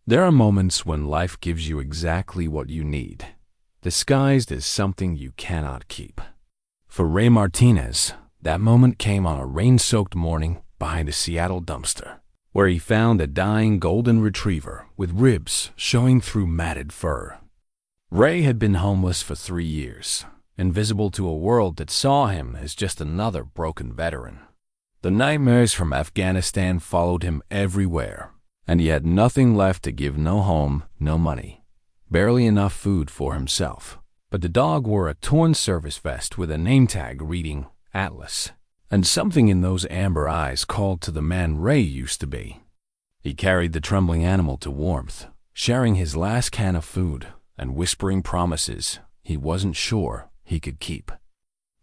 There are moments when life gives you exactly what you need, disguised as something you cannot keep. For Ray Martinez, that moment came on a rain-soaked morning behind a Seattle dumpster, where he found a dying golden retriever with ribs showing through matted fur. Ray had been homeless for 3 years, invisible to a world that saw him as just another broken veteran. The nightmares from Afghanistan followed him everywhere, and he had nothing left to give: no home, no money, barely enough food for himself. But the dog wore a torn service vest with a name tag reading Atlas, and something in those amber eyes called to the man Ray used to be. He carried the trembling animal to warmth, sharing his last can of food and whispering promises he wasn't sure he could keep.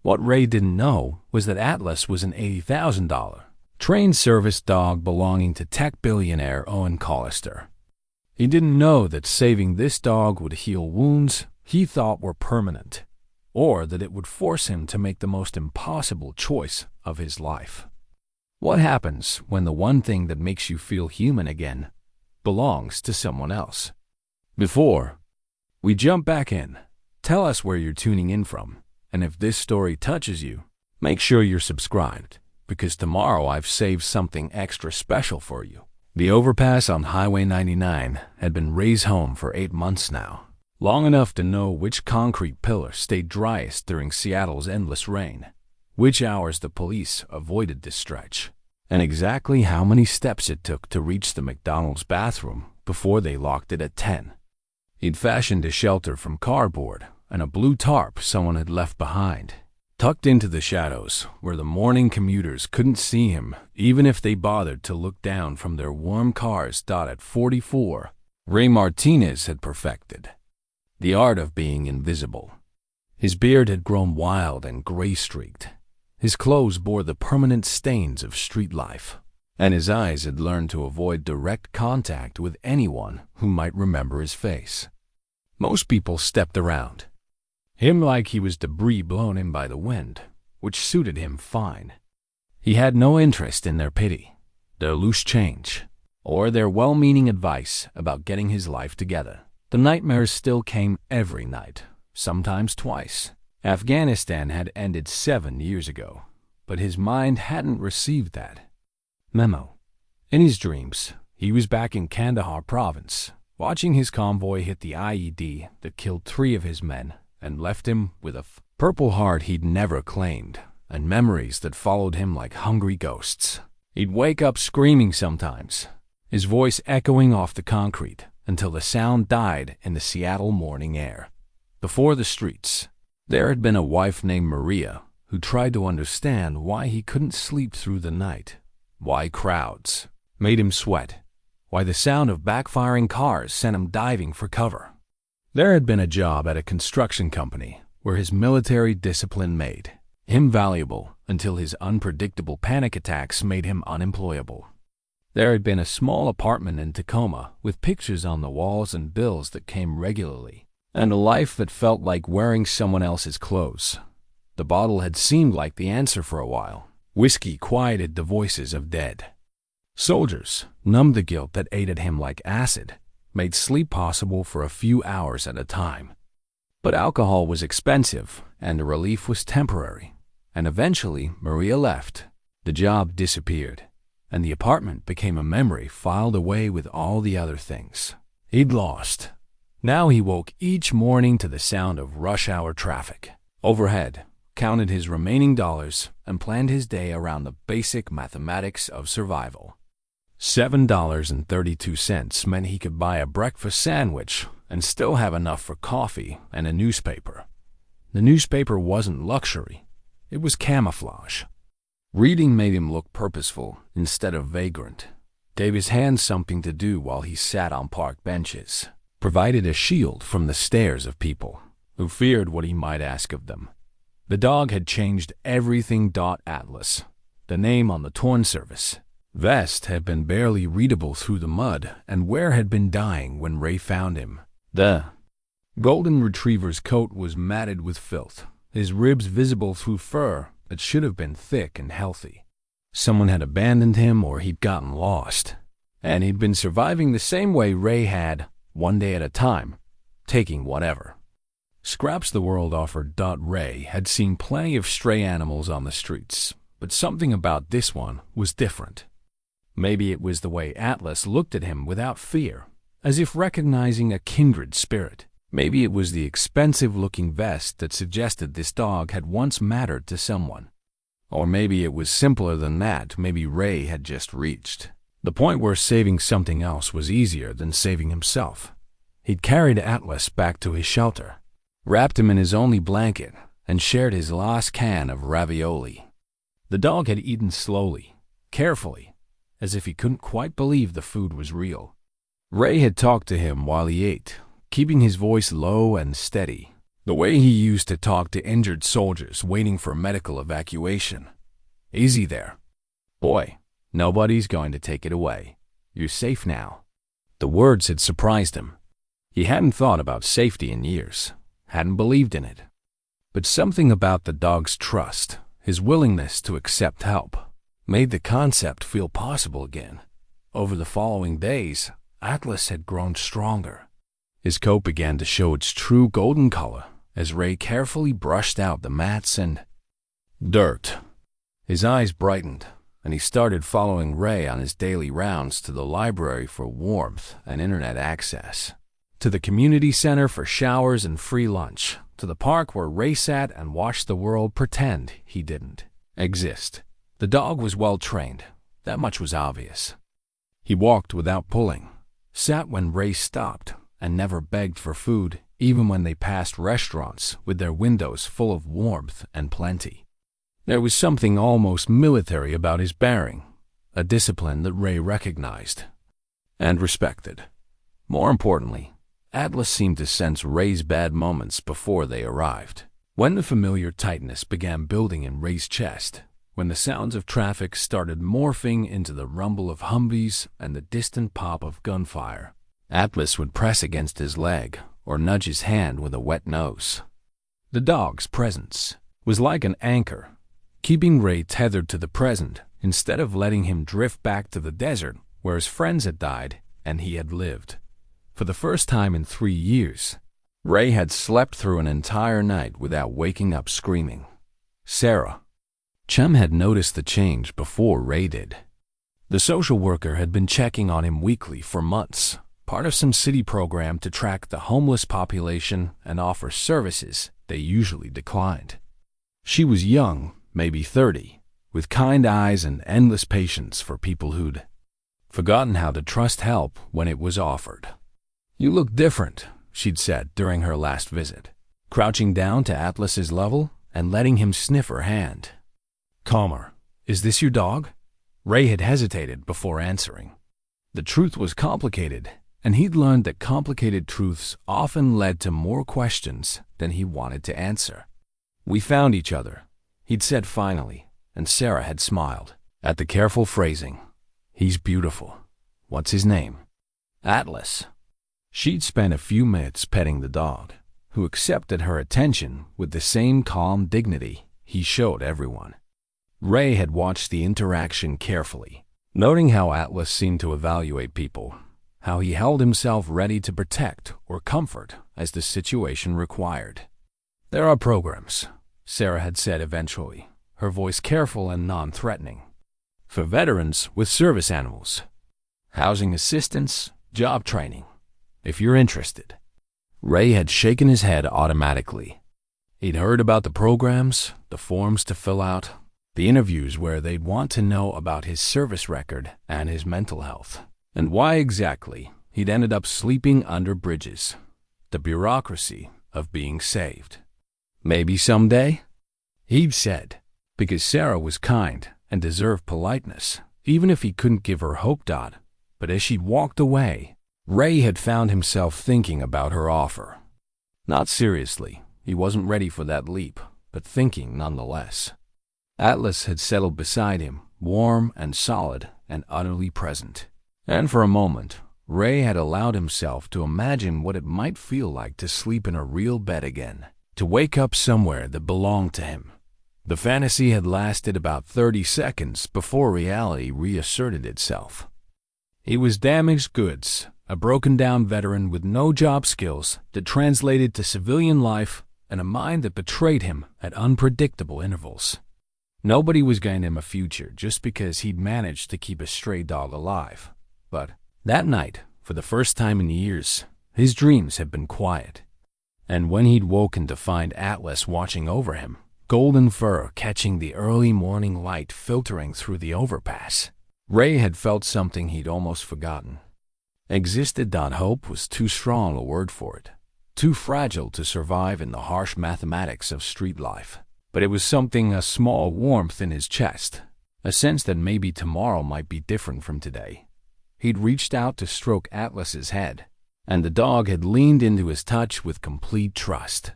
What Ray didn't know was that Atlas was an $80,000 trained service dog belonging to tech billionaire Owen Collister. He didn't know that saving this dog would heal wounds he thought were permanent, or that it would force him to make the most impossible choice of his life. What happens when the one thing that makes you feel human again belongs to someone else? Before we jump back in, tell us where you're tuning in from, and if this story touches you, make sure you're subscribed, because tomorrow I've saved something extra special for you. The overpass on Highway 99 had been Ray's home for 8 months now, long enough to know which concrete pillar stayed driest during Seattle's endless rain, which hours the police avoided this stretch, and exactly how many steps it took to reach the McDonald's bathroom before they locked it at 10. He'd fashioned a shelter from cardboard and a blue tarp someone had left behind, tucked into the shadows where the morning commuters couldn't see him even if they bothered to look down from their warm cars. At 44, Ray Martinez had perfected the art of being invisible. His beard had grown wild and gray-streaked. His clothes bore the permanent stains of street life, and his eyes had learned to avoid direct contact with anyone who might remember his face. Most people stepped around him like he was debris blown in by the wind, which suited him fine. He had no interest in their pity, their loose change, or their well-meaning advice about getting his life together. The nightmares still came every night, sometimes twice. Afghanistan had ended 7 years ago, but his mind hadn't received that memo. In his dreams, he was back in Kandahar province, watching his convoy hit the IED that killed 3 of his men and left him with a purple heart he'd never claimed, and memories that followed him like hungry ghosts. He'd wake up screaming sometimes, his voice echoing off the concrete until the sound died in the Seattle morning air. Before the streets, there had been a wife named Maria who tried to understand why he couldn't sleep through the night, why crowds made him sweat, why the sound of backfiring cars sent him diving for cover. There had been a job at a construction company where his military discipline made him valuable until his unpredictable panic attacks made him unemployable. There had been a small apartment in Tacoma with pictures on the walls and bills that came regularly, and a life that felt like wearing someone else's clothes. The bottle had seemed like the answer for a while. Whiskey quieted the voices of dead soldiers, numbed the guilt that ate at him like acid, made sleep possible for a few hours at a time. But alcohol was expensive, and the relief was temporary. And eventually, Maria left. The job disappeared, and the apartment became a memory filed away with all the other things he'd lost. Now he woke each morning to the sound of rush-hour traffic overhead, counted his remaining dollars, and planned his day around the basic mathematics of survival. $7.32 meant he could buy a breakfast sandwich and still have enough for coffee and a newspaper. The newspaper wasn't luxury, it was camouflage. Reading made him look purposeful instead of vagrant, gave his hands something to do while he sat on park benches, provided a shield from the stares of people who feared what he might ask of them. The dog had changed everything. Atlas, the name on the torn service vest, had been barely readable through the mud, and Ware had been dying when Ray found him. The golden retriever's coat was matted with filth, his ribs visible through fur that should have been thick and healthy. Someone had abandoned him or he'd gotten lost, and he'd been surviving the same way Ray had, one day at a time, taking whatever scraps the world offered. Ray had seen plenty of stray animals on the streets, but something about this one was different. Maybe it was the way Atlas looked at him without fear, as if recognizing a kindred spirit. Maybe it was the expensive-looking vest that suggested this dog had once mattered to someone. Or maybe it was simpler than that. Maybe Ray had just reached the point where saving something else was easier than saving himself. He'd carried Atlas back to his shelter, wrapped him in his only blanket, and shared his last can of ravioli. The dog had eaten slowly, carefully, as if he couldn't quite believe the food was real. Ray had talked to him while he ate, keeping his voice low and steady, the way he used to talk to injured soldiers waiting for medical evacuation. "Easy there. Boy, nobody's going to take it away. You're safe now." The words had surprised him. He hadn't thought about safety in years, hadn't believed in it. But something about the dog's trust, his willingness to accept help, made the concept feel possible again. Over the following days, Atlas had grown stronger. His coat began to show its true golden color as Ray carefully brushed out the mats and dirt. His eyes brightened, and he started following Ray on his daily rounds to the library for warmth and internet access, to the community center for showers and free lunch, to the park where Ray sat and watched the world pretend he didn't exist. The dog was well trained, that much was obvious. He walked without pulling, sat when Ray stopped, and never begged for food, even when they passed restaurants with their windows full of warmth and plenty. There was something almost military about his bearing, a discipline that Ray recognized and respected. More importantly, Atlas seemed to sense Ray's bad moments before they arrived. When the familiar tightness began building in Ray's chest, when the sounds of traffic started morphing into the rumble of Humvees and the distant pop of gunfire, Atlas would press against his leg or nudge his hand with a wet nose. The dog's presence was like an anchor, keeping Ray tethered to the present instead of letting him drift back to the desert where his friends had died and he had lived. For the first time in 3 years, Ray had slept through an entire night without waking up screaming. Sarah, Chum, had noticed the change before Ray did. The social worker had been checking on him weekly for months, part of some city program to track the homeless population and offer services they usually declined. She was young, maybe 30, with kind eyes and endless patience for people who'd forgotten how to trust help when it was offered. "You look different," she'd said during her last visit, crouching down to Atlas's level and letting him sniff her hand. "Calmer. Is this your dog?" Ray had hesitated before answering. The truth was complicated, and he'd learned that complicated truths often led to more questions than he wanted to answer. "We found each other," he'd said finally, and Sarah had smiled at the careful phrasing. "He's beautiful. What's his name?" "Atlas." She'd spent a few minutes petting the dog, who accepted her attention with the same calm dignity he showed everyone. Ray had watched the interaction carefully, noting how Atlas seemed to evaluate people, how he held himself ready to protect or comfort as the situation required. "There are programs," Sarah had said eventually, her voice careful and non-threatening, "for veterans with service animals. Housing assistance, job training, if you're interested." Ray had shaken his head automatically. He'd heard about the programs, the forms to fill out, the interviews where they'd want to know about his service record and his mental health, and why exactly he'd ended up sleeping under bridges. The bureaucracy of being saved. "Maybe someday," he'd said, because Sarah was kind and deserved politeness, even if he couldn't give her hope. But as she walked away, Ray had found himself thinking about her offer. Not seriously, he wasn't ready for that leap, but thinking nonetheless. Atlas had settled beside him, warm and solid and utterly present. And for a moment, Ray had allowed himself to imagine what it might feel like to sleep in a real bed again, to wake up somewhere that belonged to him. The fantasy had lasted about 30 seconds before reality reasserted itself. He was damaged goods, a broken-down veteran with no job skills that translated to civilian life and a mind that betrayed him at unpredictable intervals. Nobody was giving him a future just because he'd managed to keep a stray dog alive. But that night, for the first time in years, his dreams had been quiet. And when he'd woken to find Atlas watching over him, golden fur catching the early morning light filtering through the overpass, Ray had felt something he'd almost forgotten. Existed. Hope was too strong a word for it, too fragile to survive in the harsh mathematics of street life. But it was something, a small warmth in his chest, a sense that maybe tomorrow might be different from today. He'd reached out to stroke Atlas's head, and the dog had leaned into his touch with complete trust.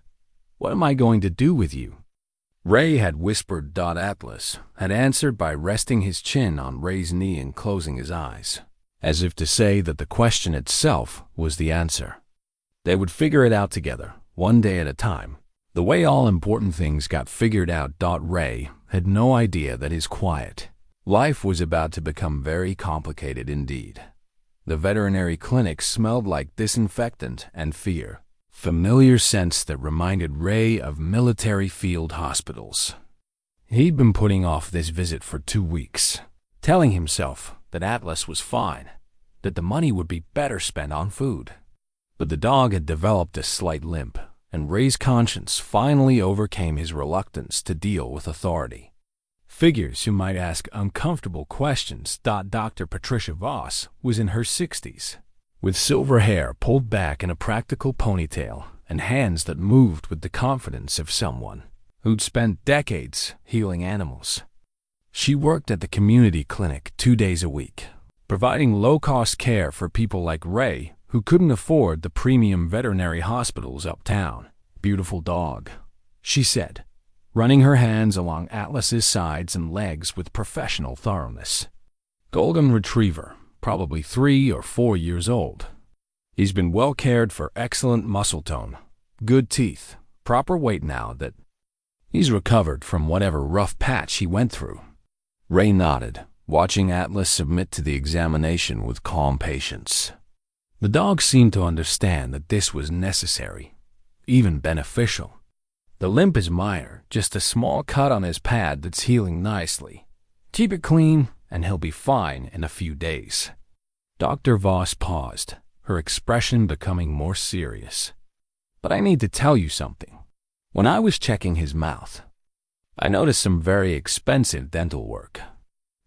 "What am I going to do with you?" Ray had whispered. Atlas had answered by resting his chin on Ray's knee and closing his eyes, as if to say that the question itself was the answer. They would figure it out together, one day at a time. The way all important things got figured out. Ray had no idea that his quiet life was about to become very complicated indeed. The veterinary clinic smelled like disinfectant and fear, familiar scents that reminded Ray of military field hospitals. He'd been putting off this visit for 2 weeks, telling himself that Atlas was fine, that the money would be better spent on food. But the dog had developed a slight limp, and Ray's conscience finally overcame his reluctance to deal with authority. Figures who might ask uncomfortable questions. Dr. Patricia Voss was in her 60s, with silver hair pulled back in a practical ponytail and hands that moved with the confidence of someone who'd spent decades healing animals. She worked at the community clinic 2 days a week, providing low-cost care for people like Ray who couldn't afford the premium veterinary hospitals uptown. "Beautiful dog," she said, running her hands along Atlas's sides and legs with professional thoroughness. "Golden retriever, probably 3 or 4 years old. He's been well cared for, excellent muscle tone, good teeth, proper weight now that he's recovered from whatever rough patch he went through." Ray nodded, watching Atlas submit to the examination with calm patience. The dog seemed to understand that this was necessary, even beneficial. "The limp is minor, just a small cut on his pad that's healing nicely. Keep it clean, and he'll be fine in a few days." Dr. Voss paused, her expression becoming more serious. "But I need to tell you something. When I was checking his mouth, I noticed some very expensive dental work.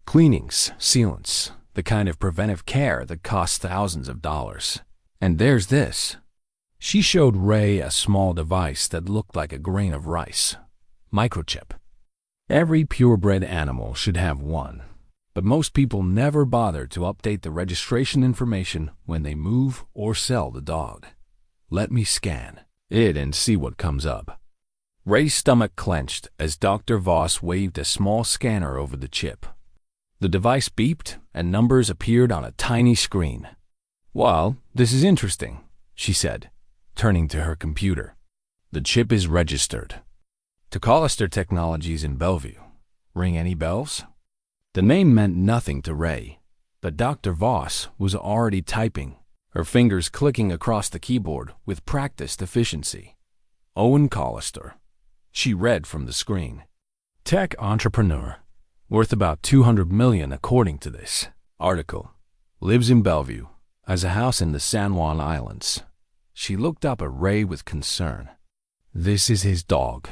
Cleanings, sealants, the kind of preventive care that costs thousands of dollars. And there's this." She showed Ray a small device that looked like a grain of rice. Microchip. Every purebred animal should have one, but most people never bother to update the registration information when they move or sell the dog. "Let me scan it and see what comes up." Ray's stomach clenched as Dr. Voss waved a small scanner over the chip. The device beeped, and numbers appeared on a tiny screen. "Well, this is interesting," she said, turning to her computer. "The chip is registered to Collister Technologies in Bellevue. Ring any bells?" The name meant nothing to Ray, but Dr. Voss was already typing, her fingers clicking across the keyboard with practiced efficiency. "Owen Collister," she read from the screen. "Tech entrepreneur. Worth about $200 million according to this article. Lives in Bellevue. Has a house in the San Juan Islands." She looked up at Ray with concern. "This is his dog.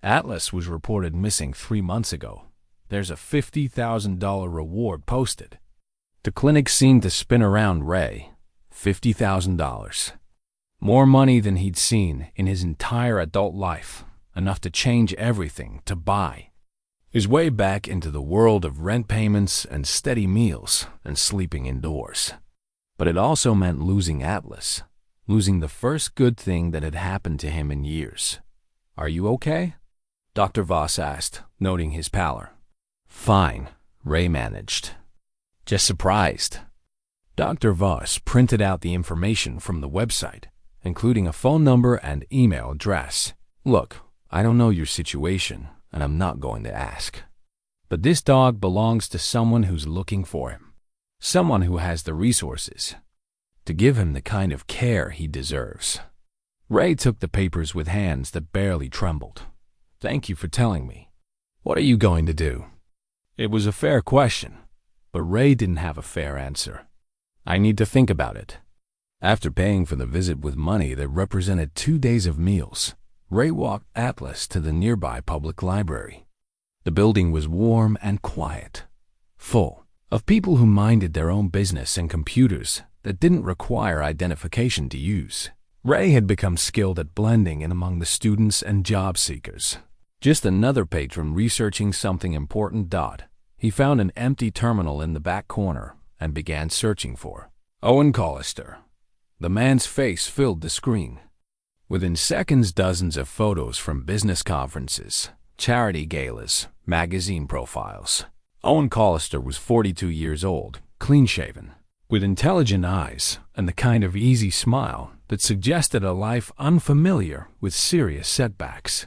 Atlas was reported missing 3 months ago. There's a $50,000 reward posted." The clinic seemed to spin around Ray. $50,000. More money than he'd seen in his entire adult life. Enough to change everything, to buy his way back into the world of rent payments and steady meals and sleeping indoors. But it also meant losing Atlas, losing the first good thing that had happened to him in years. "Are you okay?" Dr. Voss asked, noting his pallor. "Fine," Ray managed. "Just surprised." Dr. Voss printed out the information from the website, including a phone number and email address. "Look, I don't know your situation, and I'm not going to ask. But this dog belongs to someone who's looking for him. someone who has the resources to give him the kind of care he deserves. Ray took the papers with hands that barely trembled. "Thank you for telling me. What are you going to do?" It was a fair question, but Ray didn't have a fair answer. "I need to think about it." After paying for the visit with money that represented 2 days of meals, Ray walked Atlas to the nearby public library. The building was warm and quiet, full of people who minded their own business and computers that didn't require identification to use. Ray had become skilled at blending in among the students and job seekers. Just another patron researching something important. He found an empty terminal in the back corner and began searching for Owen Collister. The man's face filled the screen. Within seconds, dozens of photos from business conferences, charity galas, magazine profiles. Owen Collister was 42 years old, clean-shaven, with intelligent eyes and the kind of easy smile that suggested a life unfamiliar with serious setbacks.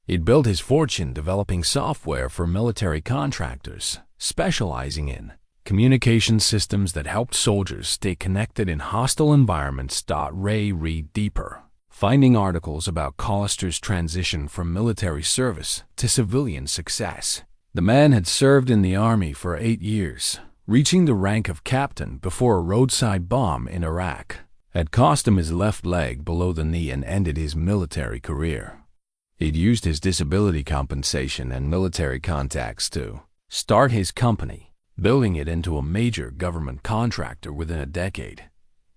He'd built his fortune developing software for military contractors, specializing in communication systems that helped soldiers stay connected in hostile environments. Ray read deeper, finding articles about Collister's transition from military service to civilian success. The man had served in the Army for 8 years, reaching the rank of captain before a roadside bomb in Iraq had cost him his left leg below the knee and ended his military career. He'd used his disability compensation and military contacts to start his company, building it into a major government contractor within a decade.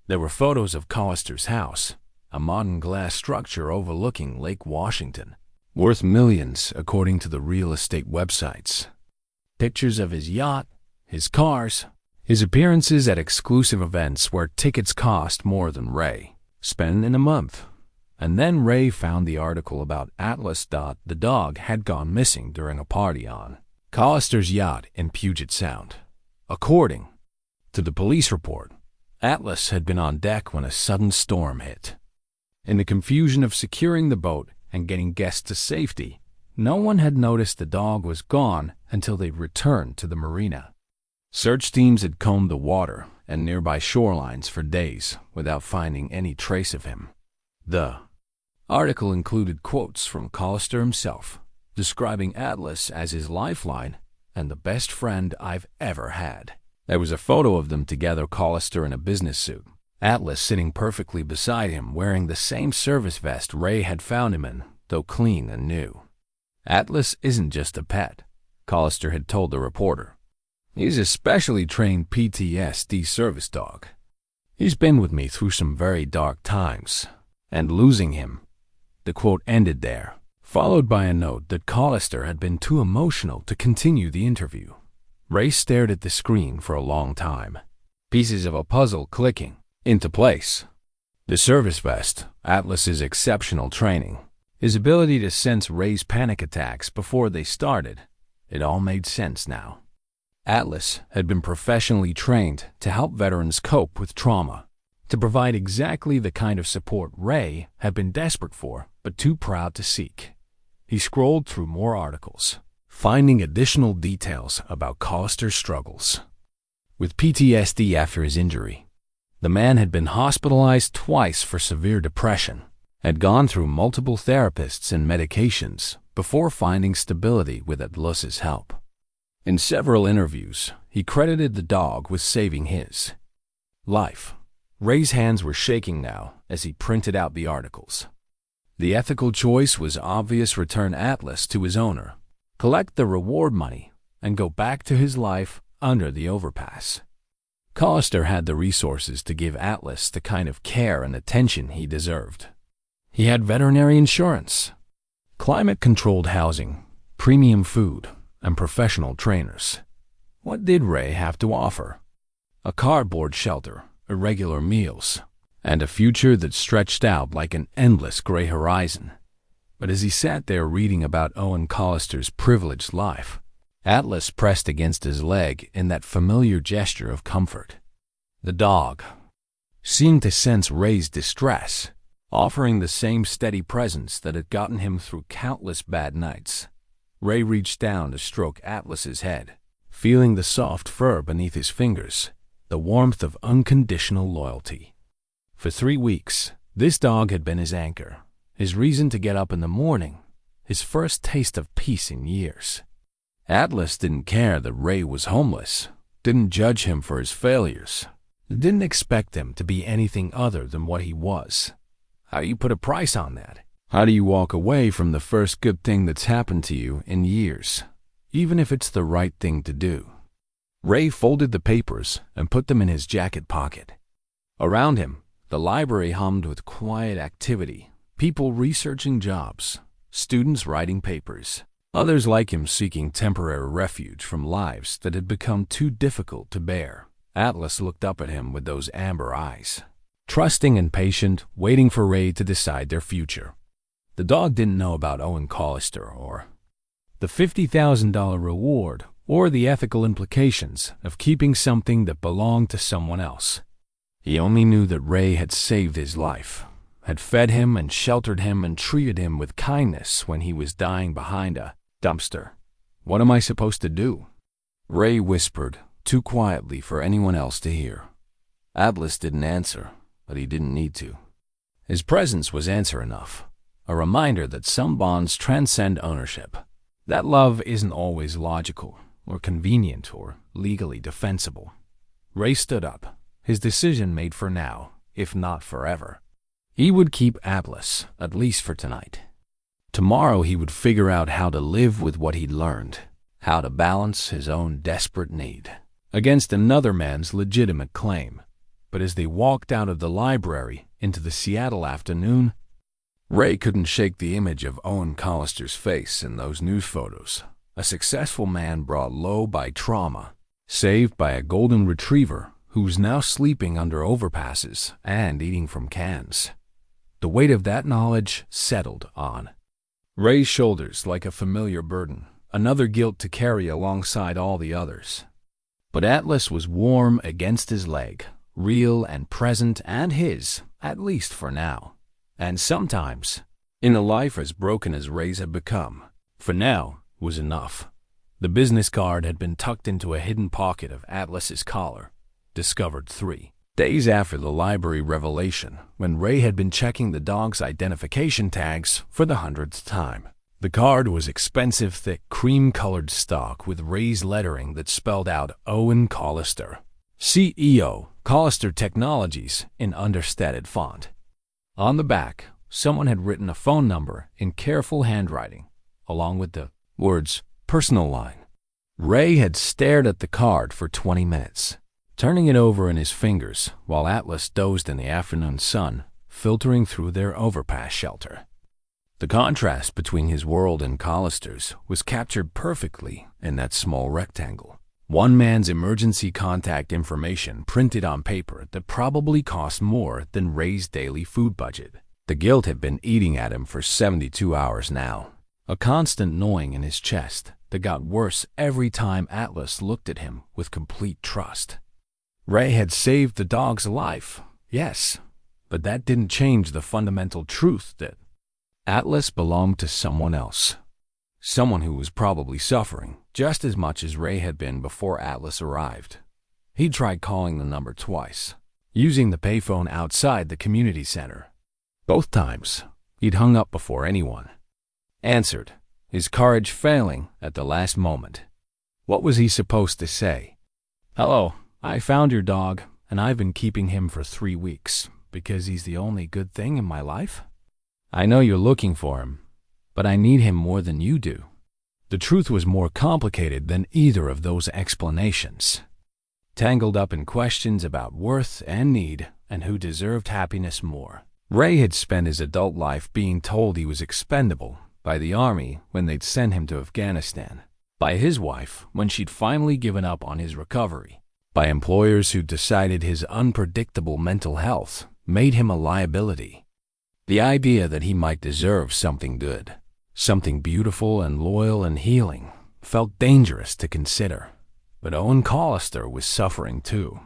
There were photos of Collister's house, a modern glass structure overlooking Lake Washington, worth millions according to the real estate websites. Pictures of his yacht, his cars, his appearances at exclusive events where tickets cost more than Ray spent in a month. And then Ray found the article about Atlas. The dog had gone missing during a party on Collister's yacht in Puget Sound. According to the police report, Atlas had been on deck when a sudden storm hit. In the confusion of securing the boat and getting guests to safety, no one had noticed the dog was gone until they returned to the marina. Search teams had combed the water and nearby shorelines for days without finding any trace of him. The article included quotes from Collister himself, describing Atlas as his lifeline and the best friend I've ever had. There was a photo of them together, Collister in a business suit, Atlas sitting perfectly beside him wearing the same service vest Ray had found him in, though clean and new. Atlas isn't just a pet, Collister had told the reporter. He's a specially trained PTSD service dog. He's been with me through some very dark times, and losing him. The quote ended there, followed by a note that Collister had been too emotional to continue the interview. Ray stared at the screen for a long time, pieces of a puzzle clicking into place. The service vest, Atlas's exceptional training, his ability to sense Ray's panic attacks before they started, it all made sense now. Atlas had been professionally trained to help veterans cope with trauma, to provide exactly the kind of support Ray had been desperate for but too proud to seek. He scrolled through more articles, finding additional details about Collister's struggles. With PTSD after his injury, the man had been hospitalized twice for severe depression, had gone through multiple therapists and medications before finding stability with Atlas's help. In several interviews, he credited the dog with saving his life. Ray's hands were shaking now as he printed out the articles. The ethical choice was obvious: return Atlas to his owner, collect the reward money, and go back to his life under the overpass. Collister had the resources to give Atlas the kind of care and attention he deserved. He had veterinary insurance, climate-controlled housing, premium food, and professional trainers. What did Ray have to offer? A cardboard shelter, irregular meals, and a future that stretched out like an endless gray horizon. But as he sat there reading about Owen Collister's privileged life, Atlas pressed against his leg in that familiar gesture of comfort. The dog seemed to sense Ray's distress, offering the same steady presence that had gotten him through countless bad nights. Ray reached down to stroke Atlas's head, feeling the soft fur beneath his fingers. the warmth of unconditional loyalty. For 3 weeks, this dog had been his anchor, his reason to get up in the morning, his first taste of peace in years. Atlas didn't care that Ray was homeless, didn't judge him for his failures, didn't expect him to be anything other than what he was. How do you put a price on that? How do you walk away from the first good thing that's happened to you in years, even if it's the right thing to do? Ray folded the papers and put them in his jacket pocket. Around him, the library hummed with quiet activity, people researching jobs, students writing papers, others like him seeking temporary refuge from lives that had become too difficult to bear. Atlas looked up at him with those amber eyes, trusting and patient, waiting for Ray to decide their future. The dog didn't know about Owen Collister or the $50,000 reward or the ethical implications of keeping something that belonged to someone else. He only knew that Ray had saved his life, had fed him and sheltered him and treated him with kindness when he was dying behind a dumpster. What am I supposed to do? Ray whispered, too quietly for anyone else to hear. Atlas didn't answer, but he didn't need to. His presence was answer enough, a reminder that some bonds transcend ownership, that love isn't always logical or convenient or legally defensible. Ray stood up, his decision made for now, if not forever. He would keep Atlas, at least for tonight. Tomorrow he would figure out how to live with what he'd learned, how to balance his own desperate need against another man's legitimate claim. But as they walked out of the library into the Seattle afternoon, Ray couldn't shake the image of Owen Collister's face in those news photos. A successful man brought low by trauma, saved by a golden retriever who was now sleeping under overpasses and eating from cans. The weight of that knowledge settled on Ray's shoulders like a familiar burden, another guilt to carry alongside all the others. But Atlas was warm against his leg, real and present and his, at least for now. And sometimes, in a life as broken as Ray's had become, for now was enough. The business card had been tucked into a hidden pocket of Atlas's collar, discovered 3 days after the library revelation, when Ray had been checking the dog's identification tags for the 100th time. The card was expensive, thick, cream-colored stock with Ray's lettering that spelled out Owen Collister, CEO, Collister Technologies, in understated font. On the back, someone had written a phone number in careful handwriting, along with the words, personal line. Ray had stared at the card for 20 minutes, turning it over in his fingers while Atlas dozed in the afternoon sun, filtering through their overpass shelter. The contrast between his world and Collister's was captured perfectly in that small rectangle. One man's emergency contact information printed on paper that probably cost more than Ray's daily food budget. The guilt had been eating at him for 72 hours now, a constant gnawing in his chest that got worse every time Atlas looked at him with complete trust. Ray had saved the dog's life, yes, but that didn't change the fundamental truth that Atlas belonged to someone else. Someone who was probably suffering just as much as Ray had been before Atlas arrived. He tried calling the number twice, using the payphone outside the community center. Both times, he'd hung up before anyone answered, his courage failing at the last moment. What was he supposed to say? Hello, I found your dog, and I've been keeping him for 3 weeks because he's the only good thing in my life? I know you're looking for him, but I need him more than you do. The truth was more complicated than either of those explanations. Tangled up in questions about worth and need and who deserved happiness more. Ray had spent his adult life being told he was expendable by the army when they'd sent him to Afghanistan, by his wife when she'd finally given up on his recovery, by employers who decided his unpredictable mental health made him a liability. The idea that he might deserve something good, something beautiful and loyal and healing, felt dangerous to consider. But Owen Collister was suffering too.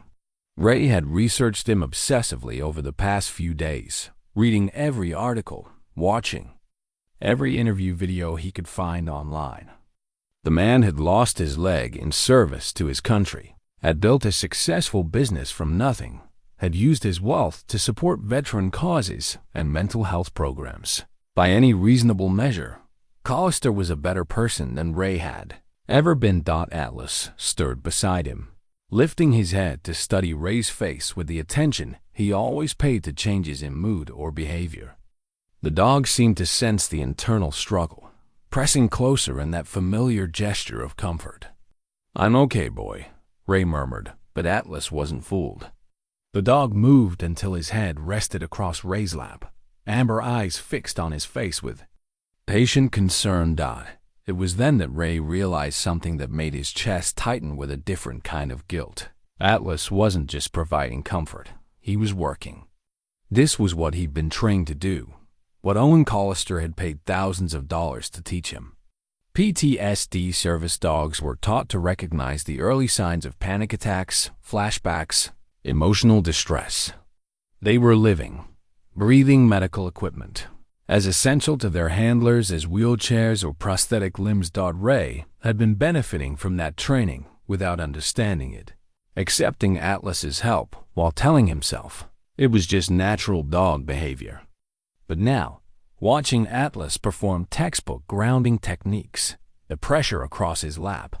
Ray had researched him obsessively over the past few days, reading every article, watching every interview video he could find online. The man had lost his leg in service to his country, had built a successful business from nothing, had used his wealth to support veteran causes and mental health programs. By any reasonable measure, Collister was a better person than Ray had ever been. Atlas stirred beside him, lifting his head to study Ray's face with the attention he always paid to changes in mood or behavior. The dog seemed to sense the internal struggle, pressing closer in that familiar gesture of comfort. "I'm okay, boy," Ray murmured, but Atlas wasn't fooled. The dog moved until his head rested across Ray's lap, amber eyes fixed on his face with patient concern. It was then that Ray realized something that made his chest tighten with a different kind of guilt. Atlas wasn't just providing comfort, he was working. This was what he'd been trained to do, what Owen Collister had paid thousands of dollars to teach him. PTSD service dogs were taught to recognize the early signs of panic attacks, flashbacks, emotional distress. They were living, breathing medical equipment, as essential to their handlers as wheelchairs or prosthetic limbs. Ray had been benefiting from that training without understanding it, accepting Atlas's help while telling himself it was just natural dog behavior. But now, watching Atlas perform textbook grounding techniques, the pressure across his lap,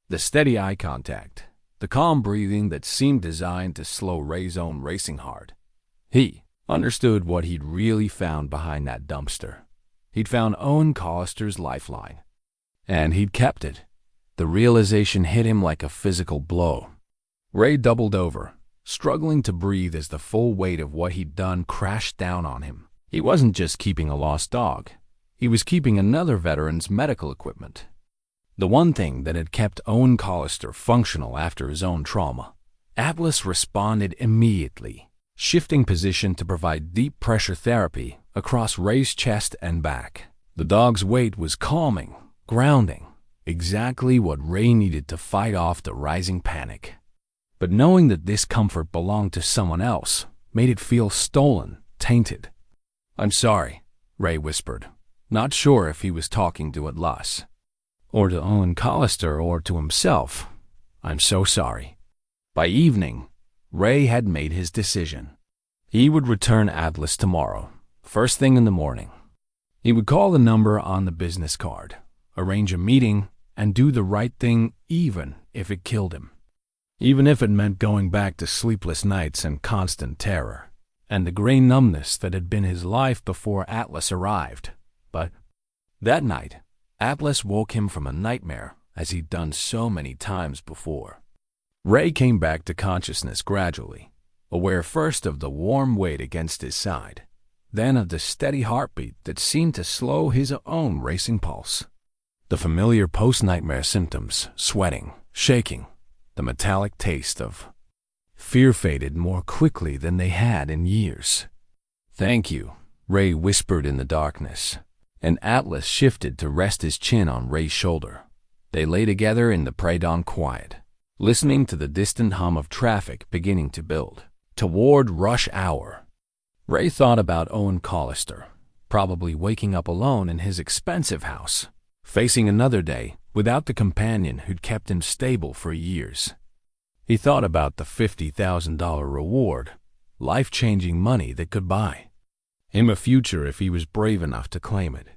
the steady eye contact, the calm breathing that seemed designed to slow Ray's own racing heart, he understood what he'd really found behind that dumpster. He'd found Owen Collister's lifeline, and he'd kept it. The realization hit him like a physical blow. Ray doubled over, struggling to breathe as the full weight of what he'd done crashed down on him. He wasn't just keeping a lost dog. He was keeping another veteran's medical equipment. The one thing that had kept Owen Collister functional after his own trauma. Atlas responded immediately, shifting position to provide deep pressure therapy across Ray's chest and back. The dog's weight was calming, grounding, exactly what Ray needed to fight off the rising panic. But knowing that this comfort belonged to someone else made it feel stolen, tainted. "I'm sorry," Ray whispered, not sure if he was talking to Atlas, or to Owen Collister, or to himself. "I'm so sorry." By evening, Ray had made his decision. He would return Atlas tomorrow, first thing in the morning. He would call the number on the business card, arrange a meeting, and do the right thing even if it killed him. Even if it meant going back to sleepless nights and constant terror, and the gray numbness that had been his life before Atlas arrived. But that night, Atlas woke him from a nightmare as he'd done so many times before. Ray came back to consciousness gradually, aware first of the warm weight against his side, then of the steady heartbeat that seemed to slow his own racing pulse. The familiar post-nightmare symptoms, sweating, shaking, the metallic taste of fear faded more quickly than they had in years. "Thank you," Ray whispered in the darkness, and Atlas shifted to rest his chin on Ray's shoulder. They lay together in the pre-dawn quiet, listening to the distant hum of traffic beginning to build toward rush hour. Ray thought about Owen Collister, probably waking up alone in his expensive house, facing another day without the companion who'd kept him stable for years. He thought about the $50,000 reward, life-changing money that could buy him a future if he was brave enough to claim it.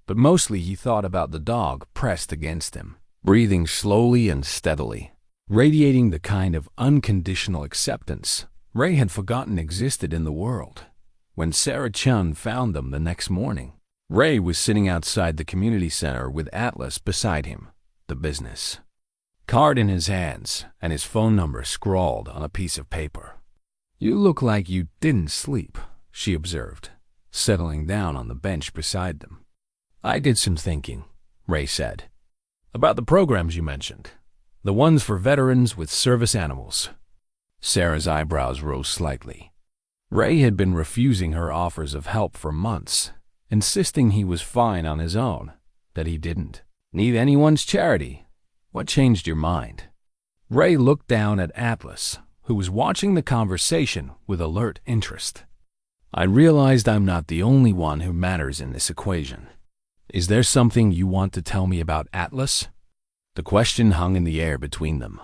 But mostly he thought about the dog pressed against him, breathing slowly and steadily, radiating the kind of unconditional acceptance Ray had forgotten existed in the world. When Sarah Chun found them the next morning, Ray was sitting outside the community center with Atlas beside him, the business card in his hands and his phone number scrawled on a piece of paper. "You look like you didn't sleep," she observed, settling down on the bench beside them. "I did some thinking," Ray said, "about the programs you mentioned, the ones for veterans with service animals." Sarah's eyebrows rose slightly. Ray had been refusing her offers of help for months, insisting he was fine on his own, that he didn't need anyone's charity. "What changed your mind?" Ray looked down at Atlas, who was watching the conversation with alert interest. "I realized I'm not the only one who matters in this equation. Is there something you want to tell me about Atlas?" The question hung in the air between them.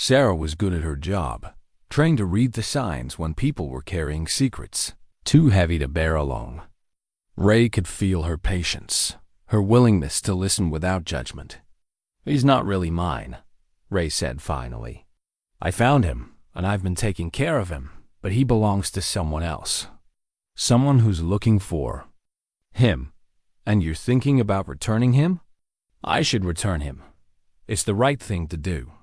Sarah was good at her job, trained to read the signs when people were carrying secrets too heavy to bear alone. Ray could feel her patience, her willingness to listen without judgment. "He's not really mine," Ray said finally. "I found him, and I've been taking care of him, but he belongs to someone else. Someone who's looking for him. And you're thinking about returning him?" "I should return him. It's the right thing to do."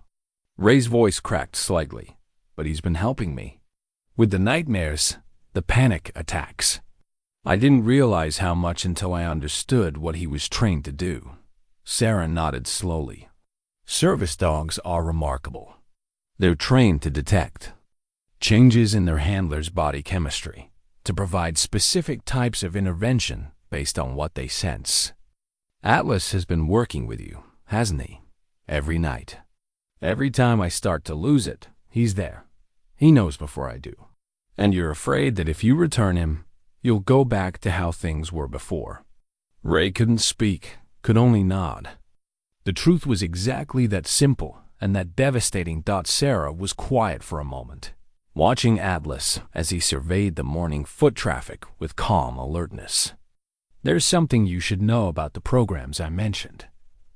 Ray's voice cracked slightly, but he's been helping me with the nightmares, the panic attacks. I didn't realize how much until I understood what he was trained to do. Sarah nodded slowly. Service dogs are remarkable. They're trained to detect changes in their handler's body chemistry, to provide specific types of intervention based on what they sense. Atlas has been working with you, hasn't he? Every night. Every time I start to lose it, he's there. He knows before I do. And you're afraid that if you return him, you'll go back to how things were before. Ray couldn't speak, could only nod. The truth was exactly that simple and that devastating. Sarah was quiet for a moment, watching Atlas as he surveyed the morning foot traffic with calm alertness. "There's something you should know about the programs I mentioned.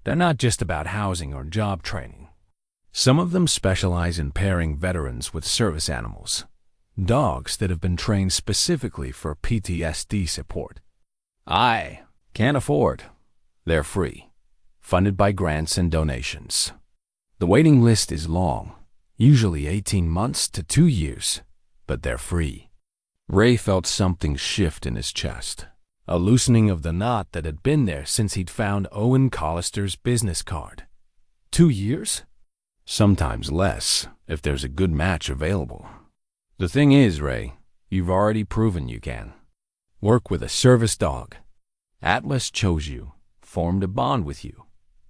They're not just about housing or job training. Some of them specialize in pairing veterans with service animals, dogs that have been trained specifically for PTSD support. I can't afford. They're free, funded by grants and donations. The waiting list is long, usually 18 months to 2 years, but they're free." Ray felt something shift in his chest, a loosening of the knot that had been there since he'd found Owen Collister's business card. 2 years? Sometimes less, if there's a good match available. "The thing is, Ray, you've already proven you can work with a service dog. Atlas chose you, formed a bond with you.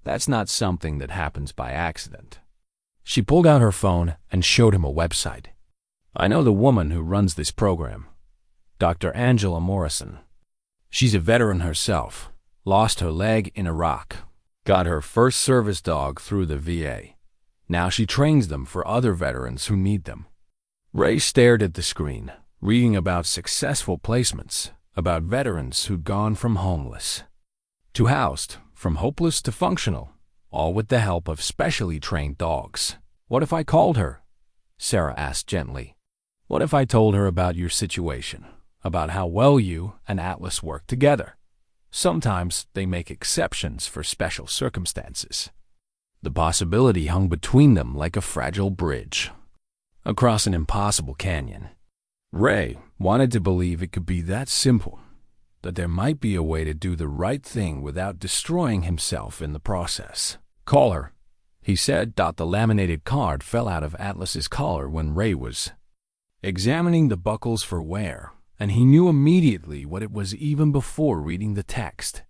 That's not something that happens by accident." She pulled out her phone and showed him a website. "I know the woman who runs this program, Dr. Angela Morrison. She's a veteran herself, lost her leg in Iraq, got her first service dog through the VA. Now she trains them for other veterans who need them." Ray stared at the screen, reading about successful placements, about veterans who'd gone from homeless to housed, from hopeless to functional, all with the help of specially trained dogs. "What if I called her?" Sarah asked gently. "What if I told her about your situation, about how well you and Atlas work together? Sometimes they make exceptions for special circumstances." The possibility hung between them like a fragile bridge across an impossible canyon. Ray wanted to believe it could be that simple, that there might be a way to do the right thing without destroying himself in the process. "Call her," he said. The laminated card fell out of Atlas's collar when Ray was examining the buckles for wear, and he knew immediately what it was even before reading the text.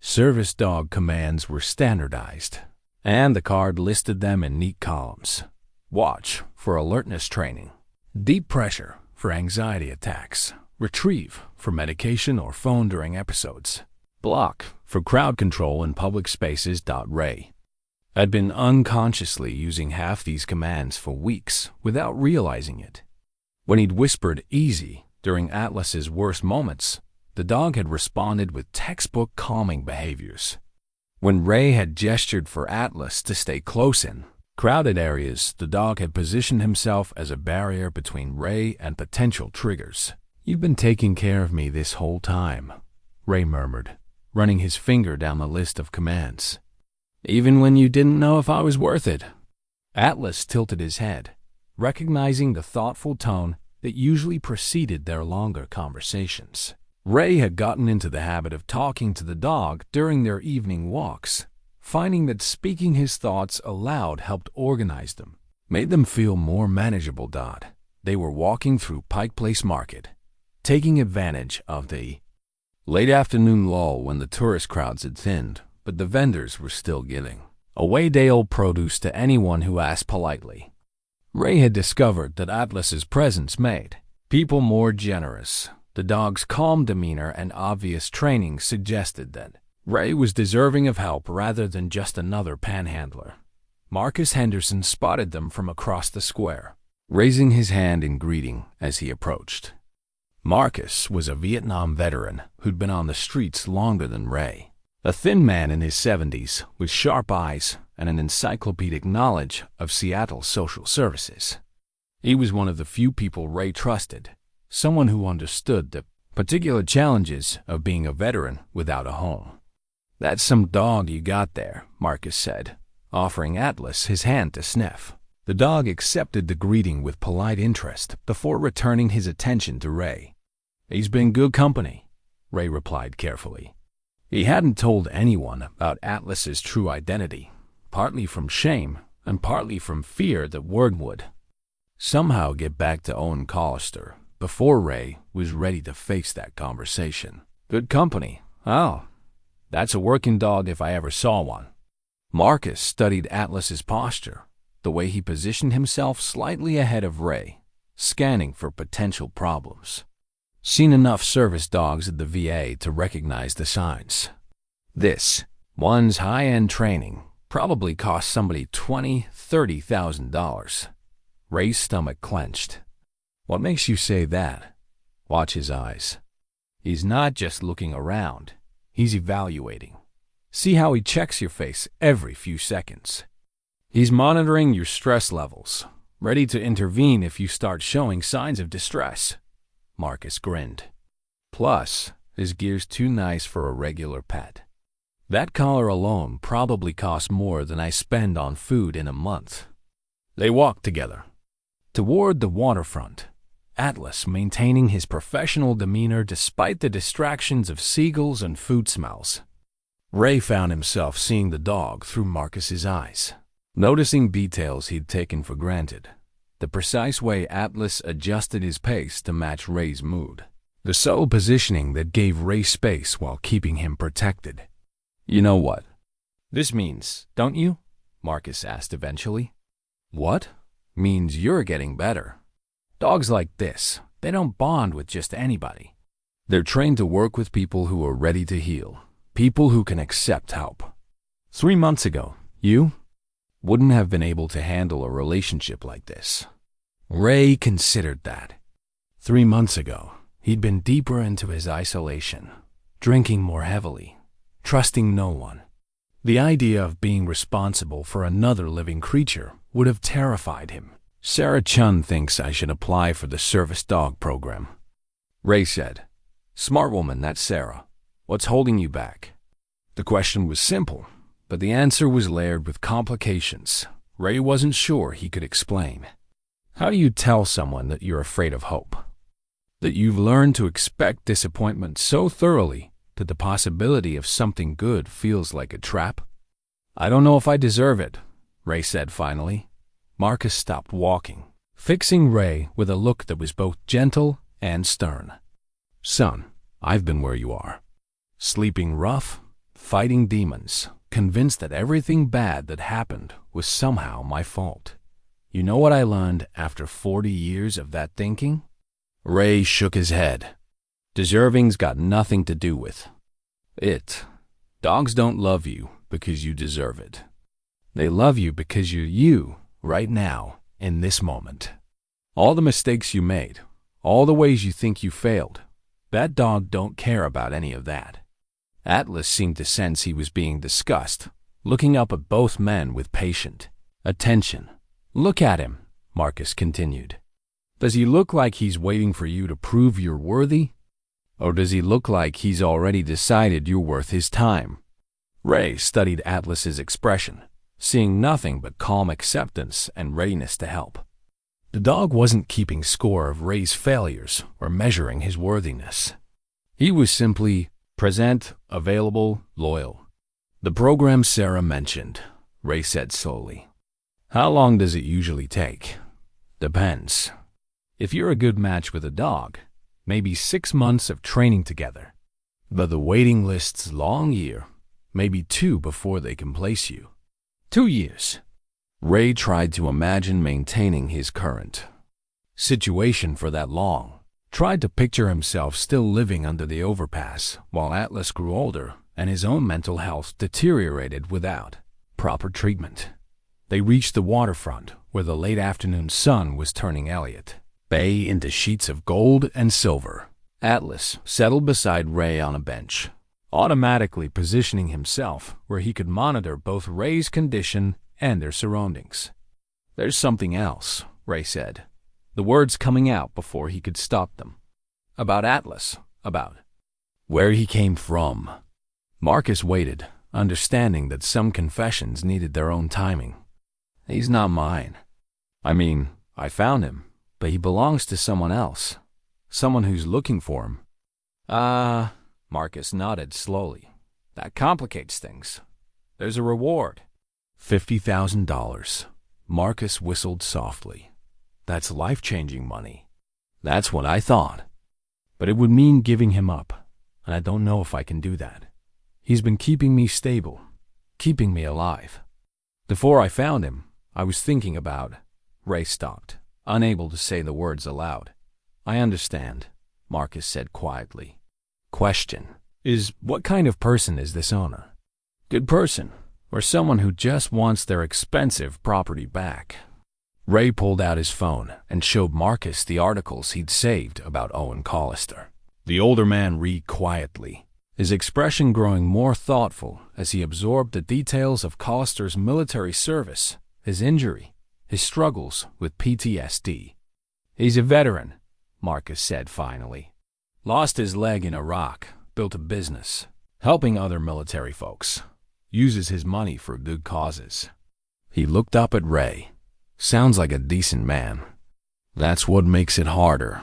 Service dog commands were standardized, and the card listed them in neat columns. Watch for alertness training, deep pressure for anxiety attacks, retrieve for medication or phone during episodes, block for crowd control in public spaces. Ray had been unconsciously using half these commands for weeks without realizing it. When he'd whispered "easy" during Atlas's worst moments, the dog had responded with textbook calming behaviors. When Ray had gestured for Atlas to stay close in crowded areas, the dog had positioned himself as a barrier between Ray and potential triggers. "You've been taking care of me this whole time," Ray murmured, running his finger down the list of commands. "Even when you didn't know if I was worth it." Atlas tilted his head, recognizing the thoughtful tone that usually preceded their longer conversations. Ray had gotten into the habit of talking to the dog during their evening walks, finding that speaking his thoughts aloud helped organize them, made them feel more manageable. They were walking through Pike Place Market, taking advantage of the late afternoon lull when the tourist crowds had thinned, but the vendors were still giving away day-old produce to anyone who asked politely. Ray had discovered that Atlas's presence made people more generous. The dog's calm demeanor and obvious training suggested that Ray was deserving of help rather than just another panhandler. Marcus Henderson spotted them from across the square, raising his hand in greeting as he approached. Marcus was a Vietnam veteran who'd been on the streets longer than Ray. A thin man in his 70s with sharp eyes and an encyclopedic knowledge of Seattle's social services. He was one of the few people Ray trusted, someone who understood the particular challenges of being a veteran without a home. "That's some dog you got there," Marcus said, offering Atlas his hand to sniff. The dog accepted the greeting with polite interest before returning his attention to Ray. "He's been good company," Ray replied carefully. He hadn't told anyone about Atlas's true identity, partly from shame and partly from fear that word would somehow get back to Owen Collister before Ray was ready to face that conversation. "Good company. Oh, that's a working dog if I ever saw one." Marcus studied Atlas's posture, the way he positioned himself slightly ahead of Ray, scanning for potential problems. Seen enough service dogs at the VA to recognize the signs. This one's high-end training probably cost somebody $20,000–$30,000. Ray's stomach clenched. "What makes you say that?" Watch his eyes. He's not just looking around, he's evaluating. See how he checks your face every few seconds. He's monitoring your stress levels, ready to intervene if you start showing signs of distress. Marcus grinned. Plus, his gear's too nice for a regular pet. That collar alone probably costs more than I spend on food in a month. They walked together toward the waterfront, Atlas maintaining his professional demeanor despite the distractions of seagulls and food smells. Ray found himself seeing the dog through Marcus's eyes, noticing details he'd taken for granted. The precise way Atlas adjusted his pace to match Ray's mood. The subtle positioning that gave Ray space while keeping him protected. "You know what this means, don't you?" Marcus asked eventually. "What?" "Means you're getting better. Dogs like this, they don't bond with just anybody. They're trained to work with people who are ready to heal, people who can accept help. 3 months ago, you wouldn't have been able to handle a relationship like this." Ray considered that. 3 months ago, he'd been deeper into his isolation, drinking more heavily, trusting no one. The idea of being responsible for another living creature would have terrified him. "Sarah Chun thinks I should apply for the service dog program," Ray said. "Smart woman, that's Sarah. What's holding you back?" The question was simple, but the answer was layered with complications Ray wasn't sure he could explain. How do you tell someone that you're afraid of hope? That you've learned to expect disappointment so thoroughly that the possibility of something good feels like a trap? "I don't know if I deserve it," Ray said finally. Marcus stopped walking, fixing Ray with a look that was both gentle and stern. "Son, I've been where you are. Sleeping rough, fighting demons, convinced that everything bad that happened was somehow my fault. You know what I learned after 40 years of that thinking?" Ray shook his head. "Deserving's got nothing to do with it. Dogs don't love you because you deserve it. They love you because you're you right now, in this moment. All the mistakes you made, all the ways you think you failed, that dog don't care about any of that." Atlas seemed to sense he was being discussed, looking up at both men with patient attention. "Look at him," Marcus continued. "Does he look like he's waiting for you to prove you're worthy? Or does he look like he's already decided you're worth his time?" Ray studied Atlas's expression, seeing nothing but calm acceptance and readiness to help. The dog wasn't keeping score of Ray's failures or measuring his worthiness. He was simply present, available, loyal. "The program Sarah mentioned," Ray said slowly. "How long does it usually take?" "Depends. If you're a good match with a dog, maybe 6 months of training together. But the waiting list's long year, maybe 2 before they can place you." 2 years. Ray tried to imagine maintaining his current situation for that long, tried to picture himself still living under the overpass while Atlas grew older and his own mental health deteriorated without proper treatment. They reached the waterfront, where the late afternoon sun was turning Elliott Bay into sheets of gold and silver. Atlas settled beside Ray on a bench, automatically positioning himself where he could monitor both Ray's condition and their surroundings. "There's something else," Ray said, the words coming out before he could stop them. "About Atlas, about where he came from." Marcus waited, understanding that some confessions needed their own timing. "He's not mine. I mean, I found him, but he belongs to someone else. Someone who's looking for him." Marcus nodded slowly. "That complicates things. There's a reward." $50,000. Marcus whistled softly. "That's life-changing money." "That's what I thought. But it would mean giving him up, and I don't know if I can do that. He's been keeping me stable, keeping me alive. Before I found him, I was thinking about—" Ray stopped, unable to say the words aloud. "I understand," Marcus said quietly. "Question is, what kind of person is this owner? Good person, or someone who just wants their expensive property back?" Ray pulled out his phone and showed Marcus the articles he'd saved about Owen Collister. The older man read quietly, his expression growing more thoughtful as he absorbed the details of Collister's military service, his injury, his struggles with PTSD. "He's a veteran," Marcus said finally. "Lost his leg in Iraq, built a business, helping other military folks. Uses his money for good causes." He looked up at Ray. "Sounds like a decent man. That's what makes it harder.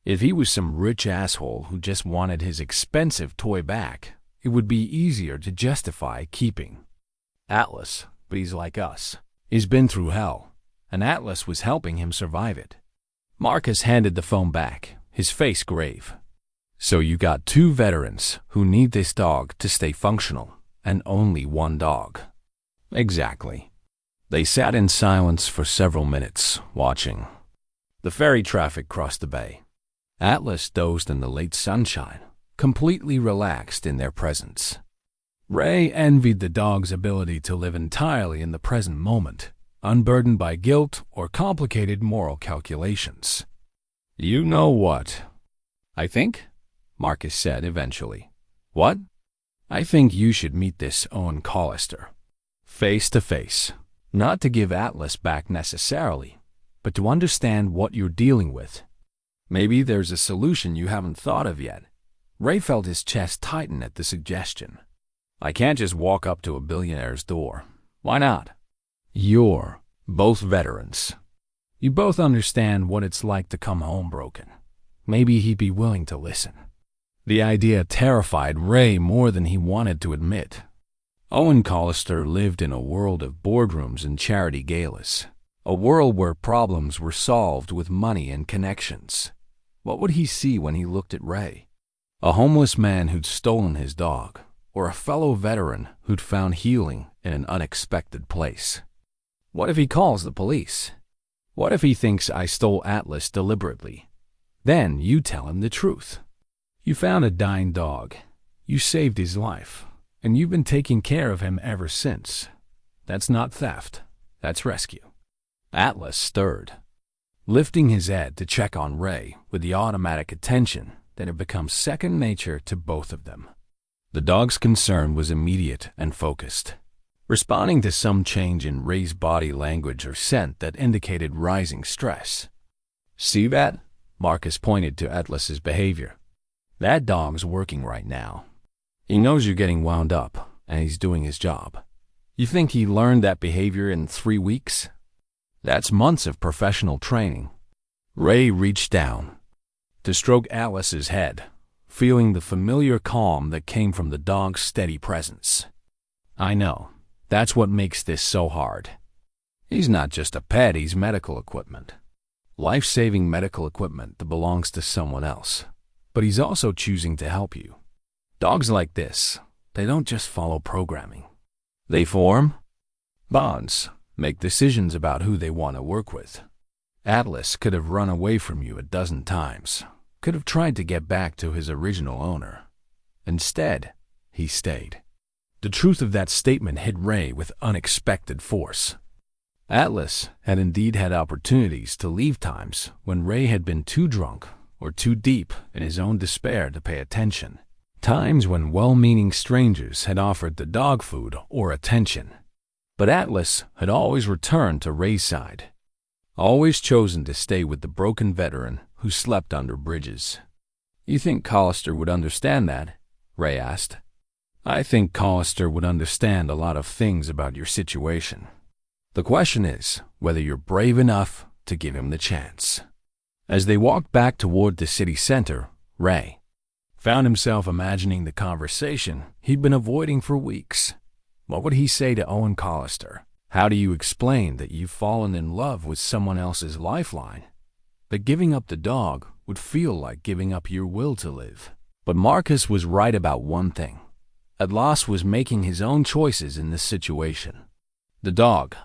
If he was some rich asshole who just wanted his expensive toy back, it would be easier to justify keeping Atlas, but he's like us. He's been through hell, and Atlas was helping him survive it." Marcus handed the phone back, his face grave. "So you got two veterans who need this dog to stay functional, and only one dog." "Exactly." They sat in silence for several minutes, watching. The ferry traffic crossed the bay. Atlas dozed in the late sunshine, completely relaxed in their presence. Ray envied the dog's ability to live entirely in the present moment, unburdened by guilt or complicated moral calculations. "You know what I think?" Marcus said eventually. "What?" "I think you should meet this Owen Collister, face to face. Not to give Atlas back necessarily, but to understand what you're dealing with. Maybe there's a solution you haven't thought of yet." Ray felt his chest tighten at the suggestion. "I can't just walk up to a billionaire's door. Why not? You're both veterans. You both understand what it's like to come home broken. Maybe he'd be willing to listen." The idea terrified Ray more than he wanted to admit. Owen Collister lived in a world of boardrooms and charity galas, a world where problems were solved with money and connections. What would he see when he looked at Ray? A homeless man who'd stolen his dog, or a fellow veteran who'd found healing in an unexpected place? What if he calls the police? What if he thinks I stole Atlas deliberately? Then you tell him the truth. You found a dying dog. You saved his life, and you've been taking care of him ever since. That's not theft. That's rescue. Atlas stirred, lifting his head to check on Ray with the automatic attention that had become second nature to both of them. The dog's concern was immediate and focused, responding to some change in Ray's body language or scent that indicated rising stress. "See that?" Marcus pointed to Atlas's behavior. "That dog's working right now. He knows you're getting wound up, and he's doing his job. You think he learned that behavior in 3 weeks? That's months of professional training." Ray reached down to stroke Atlas's head, feeling the familiar calm that came from the dog's steady presence. "I know. That's what makes this so hard. He's not just a pet, he's medical equipment. Life-saving medical equipment that belongs to someone else. But he's also choosing to help you. Dogs like this, they don't just follow programming. They form bonds, make decisions about who they want to work with. Atlas could have run away from you a dozen times, could have tried to get back to his original owner. Instead, he stayed." The truth of that statement hit Ray with unexpected force. Atlas had indeed had opportunities to leave times when Ray had been too drunk or too deep in his own despair to pay attention. Times when well-meaning strangers had offered the dog food or attention. But Atlas had always returned to Ray's side, always chosen to stay with the broken veteran who slept under bridges. "You think Collister would understand that?" Ray asked. "I think Collister would understand a lot of things about your situation. The question is whether you're brave enough to give him the chance." As they walked back toward the city center, Ray found himself imagining the conversation he'd been avoiding for weeks. What would he say to Owen Collister? How do you explain that you've fallen in love with someone else's lifeline? That giving up the dog would feel like giving up your will to live. But Marcus was right about one thing. Atlas was making his own choices in this situation. The dog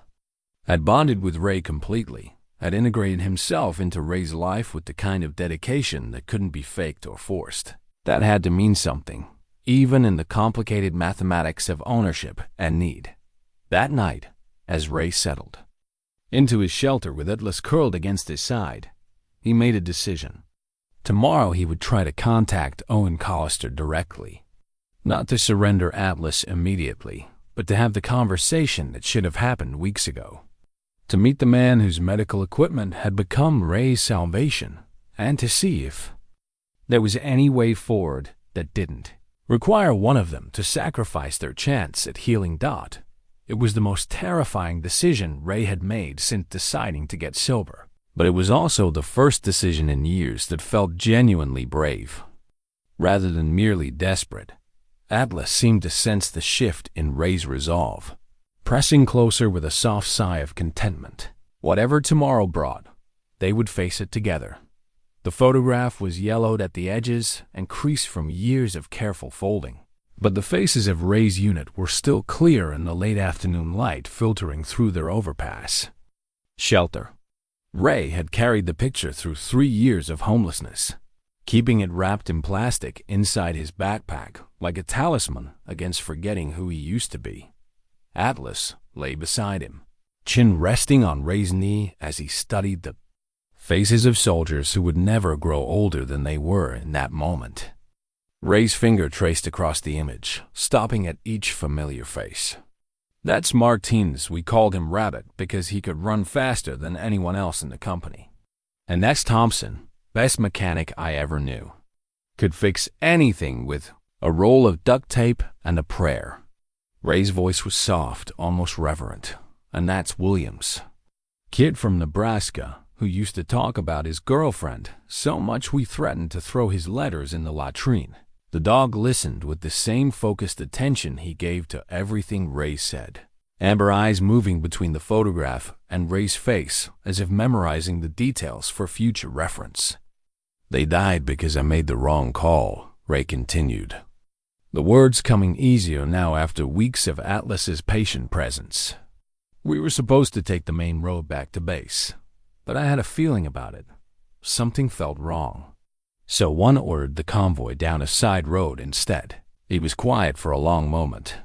had bonded with Ray completely, had integrated himself into Ray's life with the kind of dedication that couldn't be faked or forced. That had to mean something, even in the complicated mathematics of ownership and need. That night, as Ray settled into his shelter with Atlas curled against his side, he made a decision. Tomorrow he would try to contact Owen Collister directly. Not to surrender Atlas immediately, but to have the conversation that should have happened weeks ago. To meet the man whose medical equipment had become Ray's salvation, and to see if there was any way forward that didn't require one of them to sacrifice their chance at healing Dot. It was the most terrifying decision Ray had made since deciding to get sober. But it was also the first decision in years that felt genuinely brave, rather than merely desperate. Atlas seemed to sense the shift in Ray's resolve, pressing closer with a soft sigh of contentment. Whatever tomorrow brought, they would face it together. The photograph was yellowed at the edges and creased from years of careful folding. But the faces of Ray's unit were still clear in the late afternoon light filtering through their overpass. Shelter. Ray had carried the picture through 3 years of homelessness, keeping it wrapped in plastic inside his backpack like a talisman against forgetting who he used to be. Atlas lay beside him, chin resting on Ray's knee as he studied the faces of soldiers who would never grow older than they were in that moment. Ray's finger traced across the image, stopping at each familiar face. "That's Martinez. We called him Rabbit because he could run faster than anyone else in the company. And that's Thompson, best mechanic I ever knew. Could fix anything with a roll of duct tape and a prayer." Ray's voice was soft, almost reverent. "And that's Williams. Kid from Nebraska who used to talk about his girlfriend so much we threatened to throw his letters in the latrine." The dog listened with the same focused attention he gave to everything Ray said, amber eyes moving between the photograph and Ray's face as if memorizing the details for future reference. "They died because I made the wrong call," Ray continued, the words coming easier now after weeks of Atlas's patient presence. "We were supposed to take the main road back to base, but I had a feeling about it. Something felt wrong. So one ordered the convoy down a side road instead." He was quiet for a long moment.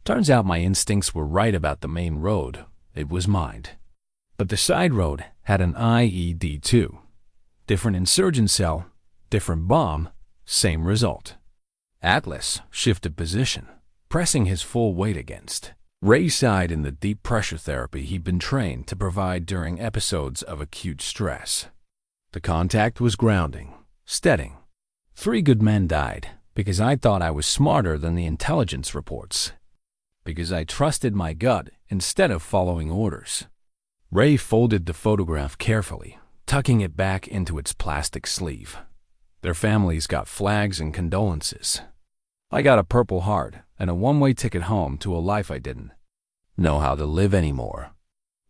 "Turns out my instincts were right about the main road. It was mined. But the side road had an IED too. Different insurgent cell, different bomb, same result." Atlas shifted position, pressing his full weight against Ray's side in the deep pressure therapy he'd been trained to provide during episodes of acute stress. The contact was grounding, steadying. 3 good men died because I thought I was smarter than the intelligence reports, because I trusted my gut instead of following orders. Ray folded the photograph carefully, tucking it back into its plastic sleeve. Their families got flags and condolences. I got a Purple Heart and a one-way ticket home to a life I didn't know how to live anymore.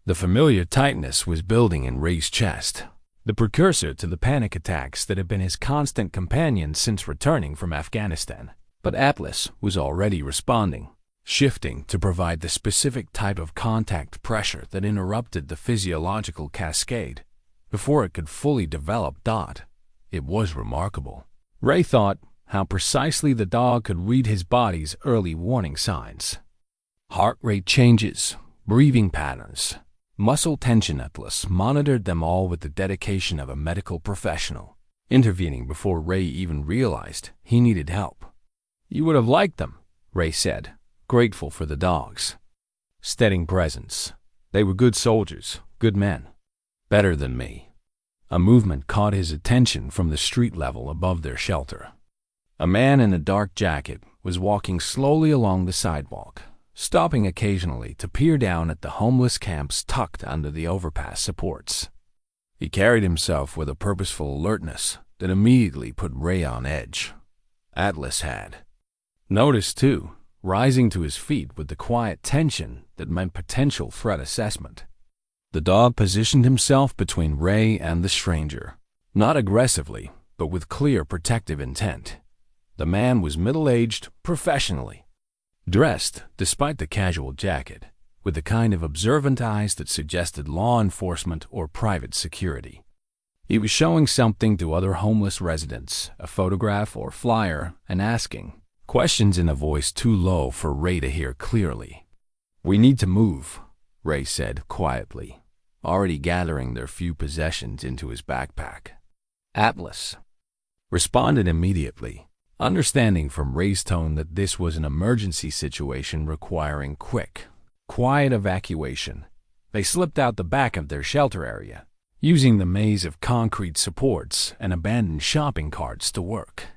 The familiar tightness was building in Ray's chest, the precursor to the panic attacks that had been his constant companion since returning from Afghanistan. But Atlas was already responding, shifting to provide the specific type of contact pressure that interrupted the physiological cascade before it could fully develop. It was remarkable. Ray thought how precisely the dog could read his body's early warning signs. Heart rate changes, breathing patterns, Muscle tension Atlas monitored them all with the dedication of a medical professional, intervening before Ray even realized he needed help. "You would have liked them," Ray said, grateful for the dogs. Steadying presence. They were good soldiers, good men. Better than me. A movement caught his attention from the street level above their shelter. A man in a dark jacket was walking slowly along the sidewalk, stopping occasionally to peer down at the homeless camps tucked under the overpass supports. He carried himself with a purposeful alertness that immediately put Ray on edge. Atlas had noticed, too, rising to his feet with the quiet tension that meant potential threat assessment. The dog positioned himself between Ray and the stranger, not aggressively, but with clear protective intent. The man was middle-aged, professionally dressed, despite the casual jacket, with the kind of observant eyes that suggested law enforcement or private security. He was showing something to other homeless residents, a photograph or flyer, and asking questions in a voice too low for Ray to hear clearly. "We need to move," Ray said quietly, already gathering their few possessions into his backpack. Atlas responded immediately, understanding from Ray's tone that this was an emergency situation requiring quick, quiet evacuation. They slipped out the back of their shelter area, using the maze of concrete supports and abandoned shopping carts to work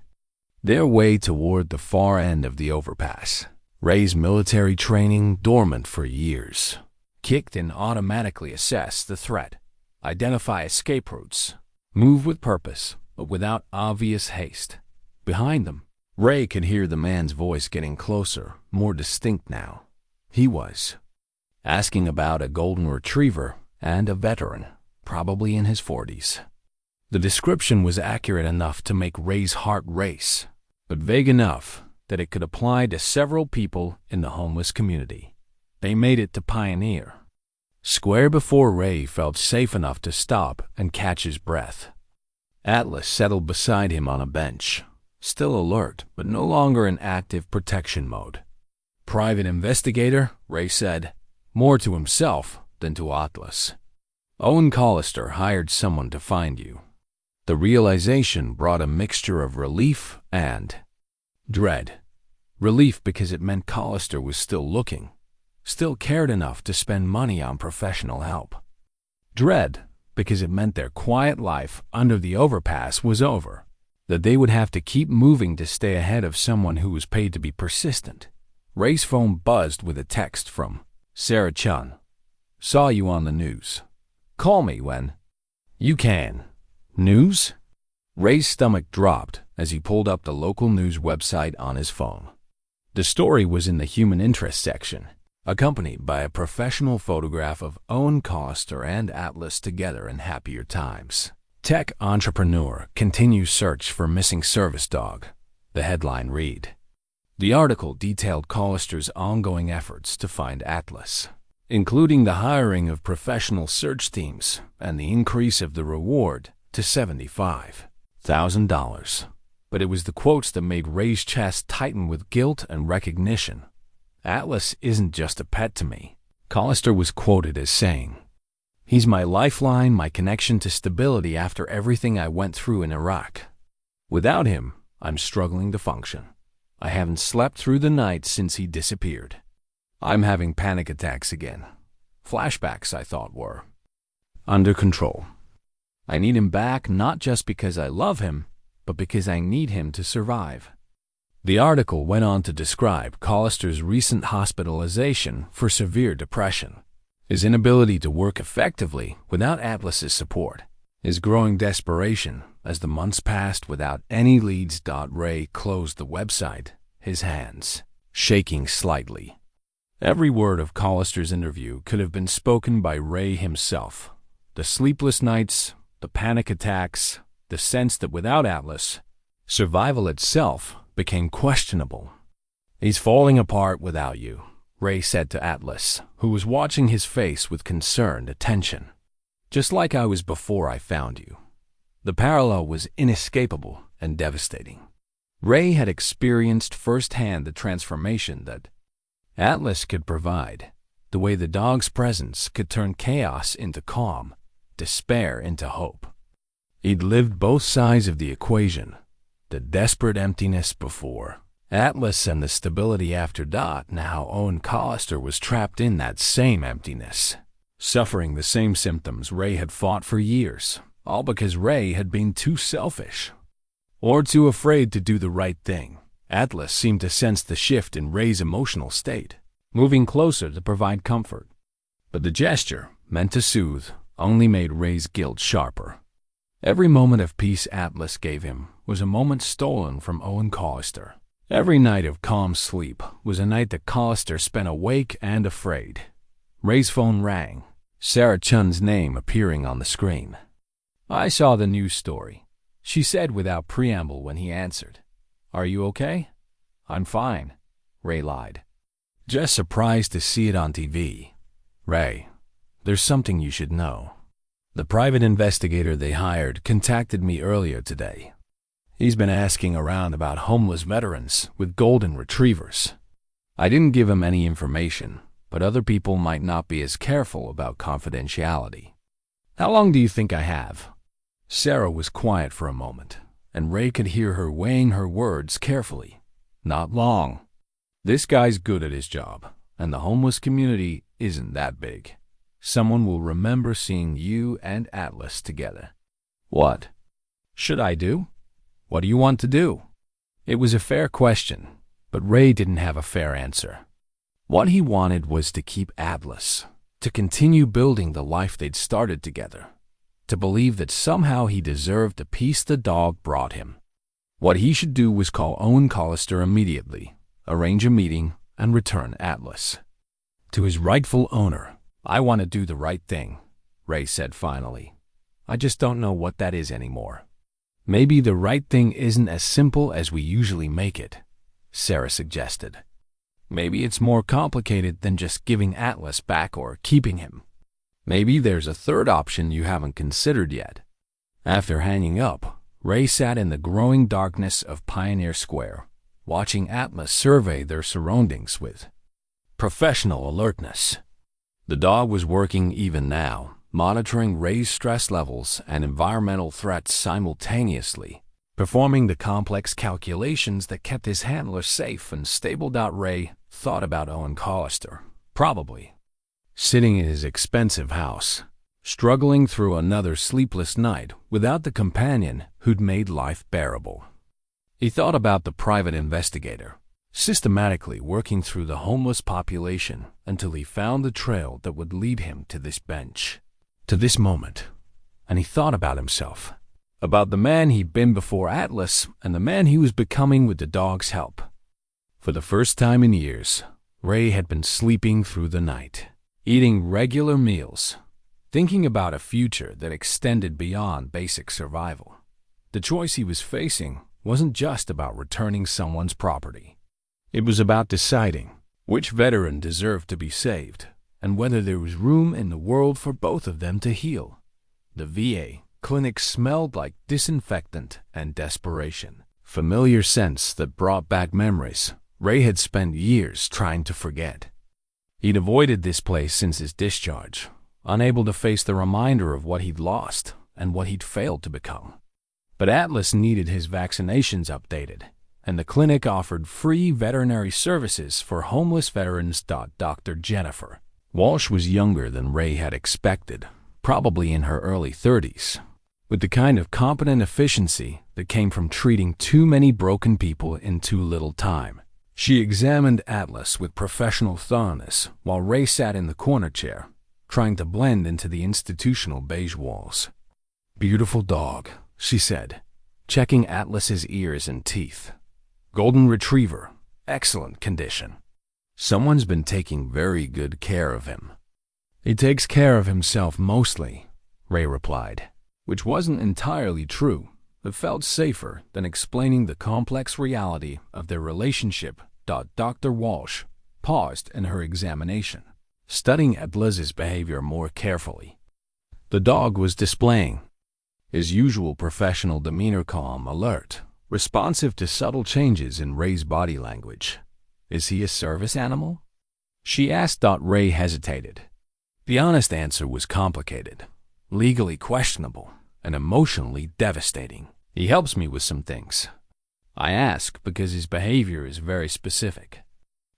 their way toward the far end of the overpass. Ray's military training, dormant for years, kicked and automatically assessed the threat, identify escape routes, move with purpose, but without obvious haste. Behind them, Ray could hear the man's voice getting closer, more distinct now. He was asking about a golden retriever and a veteran, probably in his 40s. The description was accurate enough to make Ray's heart race, but vague enough that it could apply to several people in the homeless community. They made it to Pioneer Square before Ray felt safe enough to stop and catch his breath. Atlas settled beside him on a bench, still alert, but no longer in active protection mode. "Private investigator," Ray said, more to himself than to Atlas. "Owen Collister hired someone to find you." The realization brought a mixture of relief and dread. Relief because it meant Collister was still looking, still cared enough to spend money on professional help. Dread because it meant their quiet life under the overpass was over, that they would have to keep moving to stay ahead of someone who was paid to be persistent. Ray's phone buzzed with a text from Sarah Chun. "Saw you on the news. Call me when you can." News? Ray's stomach dropped as he pulled up the local news website on his phone. The story was in the human interest section, accompanied by a professional photograph of Owen Collister and Atlas together in happier times. "Tech entrepreneur continues search for missing service dog," the headline read. The article detailed Collister's ongoing efforts to find Atlas, including the hiring of professional search teams and the increase of the reward to $75,000. But it was the quotes that made Ray's chest tighten with guilt and recognition. "Atlas isn't just a pet to me," Collister was quoted as saying. "He's my lifeline, my connection to stability after everything I went through in Iraq. Without him, I'm struggling to function. I haven't slept through the night since he disappeared. I'm having panic attacks again. Flashbacks, I thought, were under control. I need him back not just because I love him, but because I need him to survive." The article went on to describe Collister's recent hospitalization for severe depression, his inability to work effectively without Atlas's support, his growing desperation as the months passed without any leads. Ray closed the website, his hands shaking slightly. Every word of Collister's interview could have been spoken by Ray himself. The sleepless nights, the panic attacks, the sense that without Atlas, survival itself became questionable. "He's falling apart without you," Ray said to Atlas, who was watching his face with concerned attention. "Just like I was before I found you." The parallel was inescapable and devastating. Ray had experienced firsthand the transformation that Atlas could provide, the way the dog's presence could turn chaos into calm, despair into hope. He'd lived both sides of the equation, the desperate emptiness before Atlas and the stability after Dot. Now Owen Collister was trapped in that same emptiness, suffering the same symptoms Ray had fought for years, all because Ray had been too selfish or too afraid to do the right thing. Atlas seemed to sense the shift in Ray's emotional state, moving closer to provide comfort. But the gesture, meant to soothe, only made Ray's guilt sharper. Every moment of peace Atlas gave him was a moment stolen from Owen Collister. Every night of calm sleep was a night that Collister spent awake and afraid. Ray's phone rang, Sarah Chun's name appearing on the screen. "I saw the news story," she said without preamble when he answered. "Are you okay?" "I'm fine," Ray lied. "Just surprised to see it on TV. Ray, there's something you should know. The private investigator they hired contacted me earlier today. He's been asking around about homeless veterans with golden retrievers. I didn't give him any information, but other people might not be as careful about confidentiality. How long do you think I have?" Sarah was quiet for a moment, and Ray could hear her weighing her words carefully. "Not long. This guy's good at his job, and the homeless community isn't that big. Someone will remember seeing you and Atlas together." "What should I do? What do you want to do?" It was a fair question, but Ray didn't have a fair answer. What he wanted was to keep Atlas, to continue building the life they'd started together, to believe that somehow he deserved the peace the dog brought him. What he should do was call Owen Collister immediately, arrange a meeting, and return Atlas to his rightful owner. "I want to do the right thing," Ray said finally. "I just don't know what that is anymore." "Maybe the right thing isn't as simple as we usually make it," Sarah suggested. "Maybe it's more complicated than just giving Atlas back or keeping him. Maybe there's a third option you haven't considered yet." After hanging up, Ray sat in the growing darkness of Pioneer Square, watching Atlas survey their surroundings with professional alertness. The dog was working even now, monitoring Ray's stress levels and environmental threats simultaneously, performing the complex calculations that kept his handler safe and stable. Ray thought about Owen Collister, probably sitting in his expensive house, struggling through another sleepless night without the companion who'd made life bearable. He thought about the private investigator, systematically working through the homeless population until he found the trail that would lead him to this bench, to this moment. And he thought about himself, about the man he'd been before Atlas and the man he was becoming with the dog's help. For the first time in years, Ray had been sleeping through the night, eating regular meals, thinking about a future that extended beyond basic survival. The choice he was facing wasn't just about returning someone's property. It was about deciding which veteran deserved to be saved and whether there was room in the world for both of them to heal. The VA clinic smelled like disinfectant and desperation, familiar scents that brought back memories Ray had spent years trying to forget. He'd avoided this place since his discharge, unable to face the reminder of what he'd lost and what he'd failed to become. But Atlas needed his vaccinations updated, and the clinic offered free veterinary services for homeless veterans. Dr. Jennifer Walsh was younger than Ray had expected, probably in her early 30s, with the kind of competent efficiency that came from treating too many broken people in too little time. She examined Atlas with professional thoroughness while Ray sat in the corner chair, trying to blend into the institutional beige walls. "Beautiful dog," she said, checking Atlas's ears and teeth. "Golden retriever, excellent condition. Someone's been taking very good care of him." "He takes care of himself mostly," Ray replied, which wasn't entirely true. It felt safer than explaining the complex reality of their relationship. Dr. Walsh paused in her examination, studying Atlas's behavior more carefully. The dog was displaying his usual professional demeanor, calm, alert, responsive to subtle changes in Ray's body language. "Is he a service animal?" she asked. Ray hesitated. The honest answer was complicated, legally questionable, and emotionally devastating. He helps me with some things. I ask because his behavior is very specific.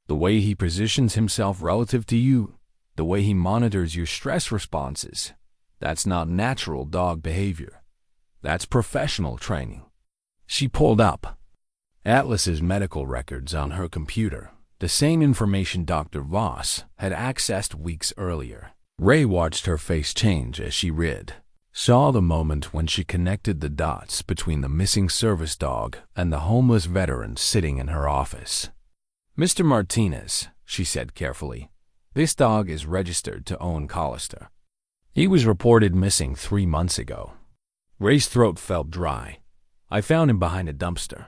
The way he positions himself relative to you, the way he monitors your stress responses, that's not natural dog behavior. That's professional training. She pulled up Atlas's medical records on her computer, the same information Dr. Voss had accessed weeks earlier. Ray watched her face change as she read, saw the moment when she connected the dots between the missing service dog and the homeless veteran sitting in her office. "Mr. Martinez," she said carefully, "this dog is registered to Owen Collister. He was reported missing 3 months ago." Ray's throat felt dry. "I found him behind a dumpster.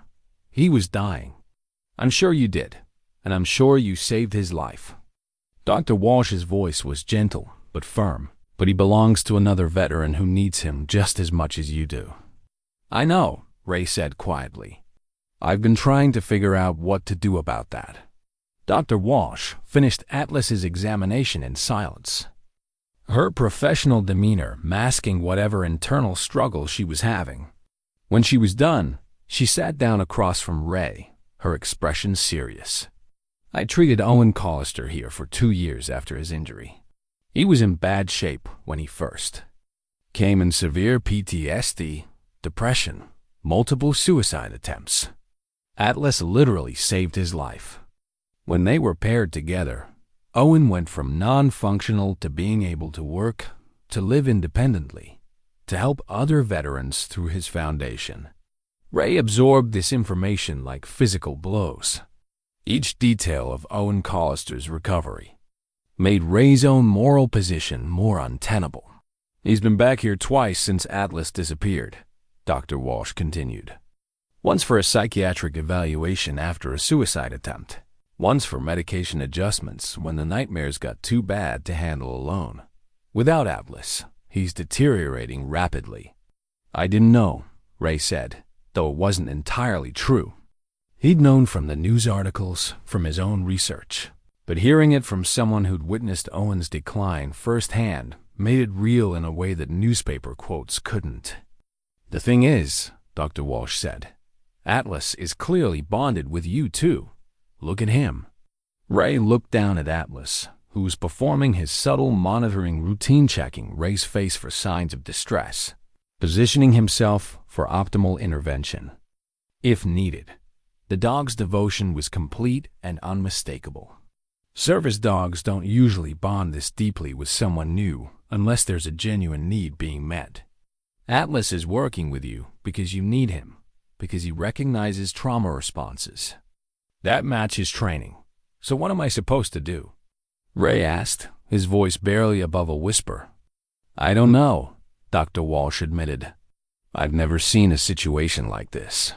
He was dying." "I'm sure you did, and I'm sure you saved his life." Dr. Walsh's voice was gentle but firm. "But he belongs to another veteran who needs him just as much as you do." "I know," Ray said quietly. "I've been trying to figure out what to do about that." Dr. Walsh finished Atlas's examination in silence, her professional demeanor masking whatever internal struggle she was having. When she was done, she sat down across from Ray, her expression serious. "I treated Owen Collister here for 2 years after his injury. He was in bad shape when he first came in severe PTSD, depression, multiple suicide attempts. Atlas literally saved his life. When they were paired together, Owen went from non-functional to being able to work, to live independently, to help other veterans through his foundation." Ray absorbed this information like physical blows. Each detail of Owen Collister's recovery made Ray's own moral position more untenable. "He's been back here twice since Atlas disappeared," Dr. Walsh continued. "Once for a psychiatric evaluation after a suicide attempt. Once for medication adjustments when the nightmares got too bad to handle alone. Without Atlas, he's deteriorating rapidly." "I didn't know," Ray said, though it wasn't entirely true. He'd known from the news articles, from his own research. But hearing it from someone who'd witnessed Owen's decline firsthand made it real in a way that newspaper quotes couldn't. "The thing is," Dr. Walsh said, "Atlas is clearly bonded with you too. Look at him." Ray looked down at Atlas, who was performing his subtle monitoring routine, checking Ray's face for signs of distress, positioning himself for optimal intervention if needed. The dog's devotion was complete and unmistakable. Service dogs don't usually bond this deeply with someone new unless there's a genuine need being met. Atlas is working with you because you need him, because he recognizes trauma responses. That matches training. So what am I supposed to do?" Ray asked, his voice barely above a whisper. "I don't know," Dr. Walsh admitted. "I've never seen a situation like this.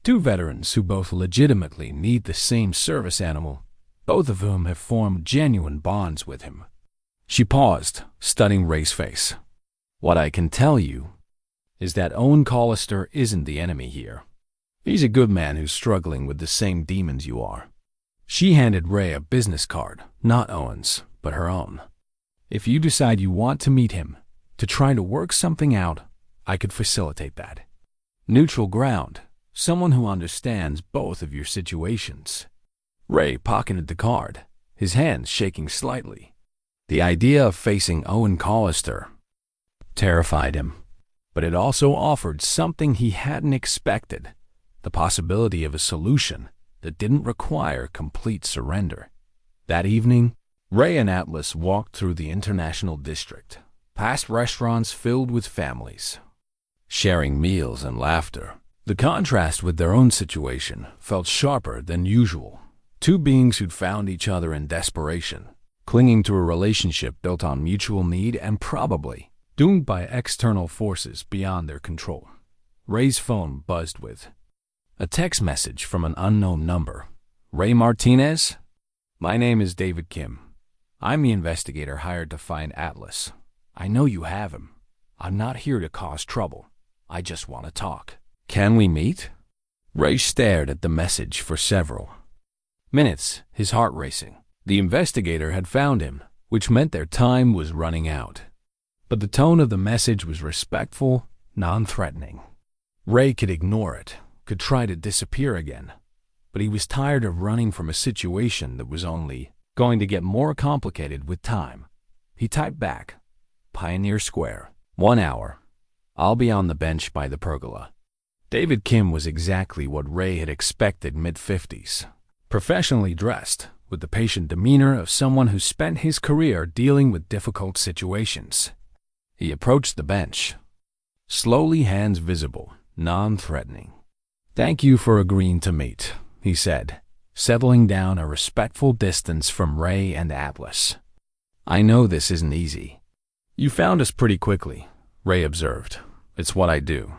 2 veterans who both legitimately need the same service animal, both of whom have formed genuine bonds with him." She paused, studying Ray's face. "What I can tell you is that Owen Collister isn't the enemy here. He's a good man who's struggling with the same demons you are." She handed Ray a business card, not Owen's, but her own. "If you decide you want to meet him, to try to work something out, I could facilitate that. Neutral ground, someone who understands both of your situations." Ray pocketed the card, his hands shaking slightly. The idea of facing Owen Collister terrified him, but it also offered something he hadn't expected, the possibility of a solution that didn't require complete surrender. That evening, Ray and Atlas walked through the International District, past restaurants filled with families, sharing meals and laughter. The contrast with their own situation felt sharper than usual. 2 beings who'd found each other in desperation, clinging to a relationship built on mutual need and probably doomed by external forces beyond their control. Ray's phone buzzed with a text message from an unknown number. "Ray Martinez? My name is David Kim. I'm the investigator hired to find Atlas. I know you have him. I'm not here to cause trouble. I just want to talk. Can we meet?" Ray stared at the message for several minutes, his heart racing. The investigator had found him, which meant their time was running out. But the tone of the message was respectful, non-threatening. Ray could ignore it, could try to disappear again, but he was tired of running from a situation that was only going to get more complicated with time. He typed back, Pioneer Square, 1 hour. I'll be on the bench by the pergola. David Kim was exactly what Ray had expected, mid-50s, professionally dressed, with the patient demeanor of someone who spent his career dealing with difficult situations. He approached the bench, slowly, hands visible, non-threatening. Thank you for agreeing to meet, he said, settling down a respectful distance from Ray and Atlas. I know this isn't easy. You found us pretty quickly, Ray observed. It's what I do.